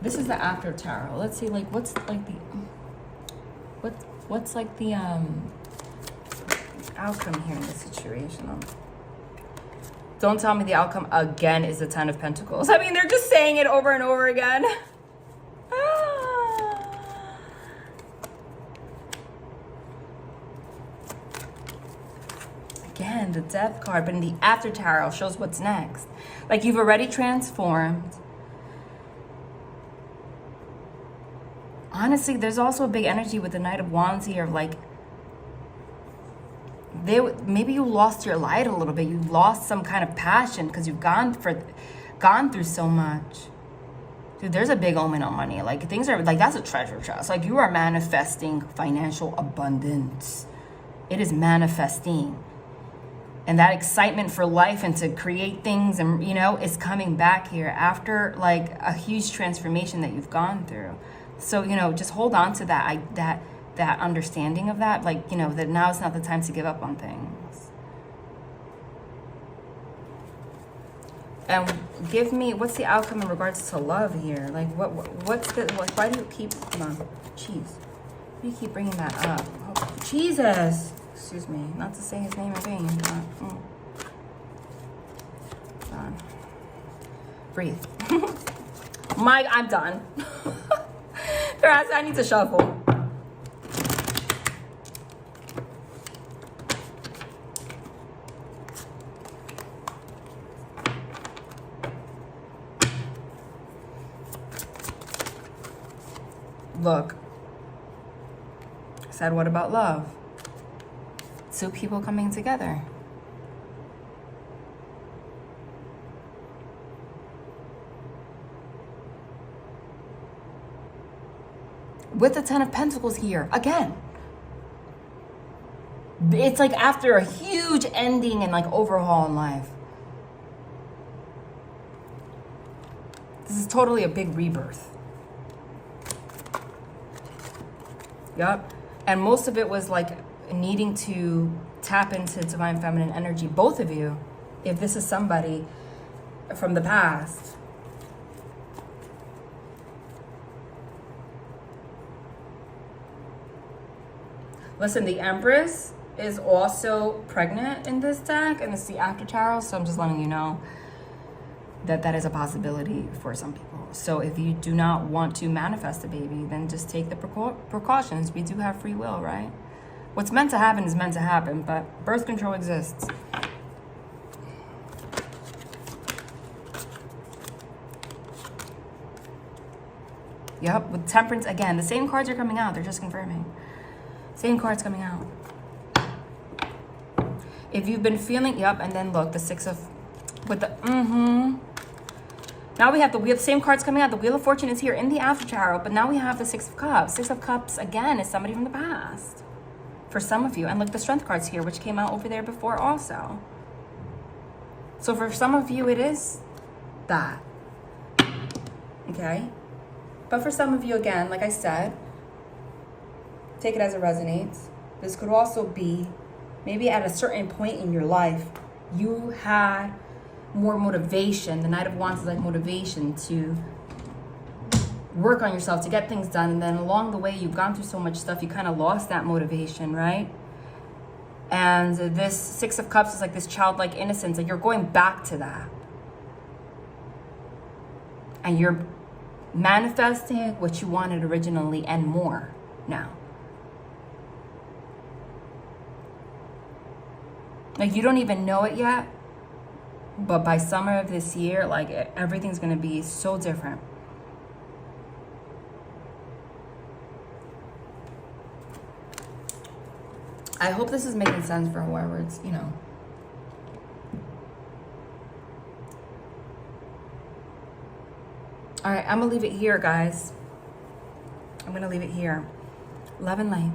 This is the after tarot. Let's see, like, what's like the outcome here in this situation? Don't tell me the outcome again is the 10 of Pentacles. I mean, they're just saying it over and over again. Again, the Death card, but in the after tarot shows what's next. Like you've already transformed. Honestly, there's also a big energy with the Knight of Wands here of like, maybe you lost your light a little bit. You lost some kind of passion because you've gone through so much. Dude, there's a big omen on money. Like things are like, that's a treasure chest. Like you are manifesting financial abundance. It is manifesting. And that excitement for life and to create things and, is coming back here after like a huge transformation that you've gone through. So, just hold on to that understanding of that, like, that now is not the time to give up on things. And give me, what's the outcome in regards to love here? Like, why do you keep, come on, jeez. Why do you keep bringing that up? Oh, Jesus. Excuse me, not to say his name in vain, but, done. Breathe. I'm done. Perhaps I need to shuffle. Look, I said, what about love? 2 people coming together. With the 10 of Pentacles here, again. It's like after a huge ending and like overhaul in life. This is totally a big rebirth. Yep. And most of it was like needing to tap into divine feminine energy, both of you, if this is somebody from the past. Listen, the Empress is also pregnant in this deck, and it's the after tarot, so I'm just letting you know that is a possibility for some people. So if you do not want to manifest a baby, then just take the precautions. We do have free will, right? What's meant to happen is meant to happen, but birth control exists. Yep, with Temperance, again, the same cards are coming out. They're just confirming. Same cards coming out. If you've been feeling, yep, and then look, the 6 of, with the, Now we have the same cards coming out. The Wheel of Fortune is here in the after tarot, but now we have the 6 of Cups. 6 of Cups, again, is somebody from the past. For some of you. And look, the Strength cards here, which came out over there before also. So for some of you, it is that. Okay? But for some of you, again, like I said, take it as it resonates. This could also be maybe at a certain point in your life, you had more motivation. The Knight of Wands is like motivation to work on yourself, to get things done. And then along the way, you've gone through so much stuff, you kind of lost that motivation, right? And this Six of Cups is like this childlike innocence, like you're going back to that. And you're manifesting what you wanted originally and more now. Like you don't even know it yet, but by summer of this year, like everything's gonna be so different. I hope this is making sense for whoever it's, you know. All right, I'm gonna leave it here, guys. I'm gonna leave it here. Love and light.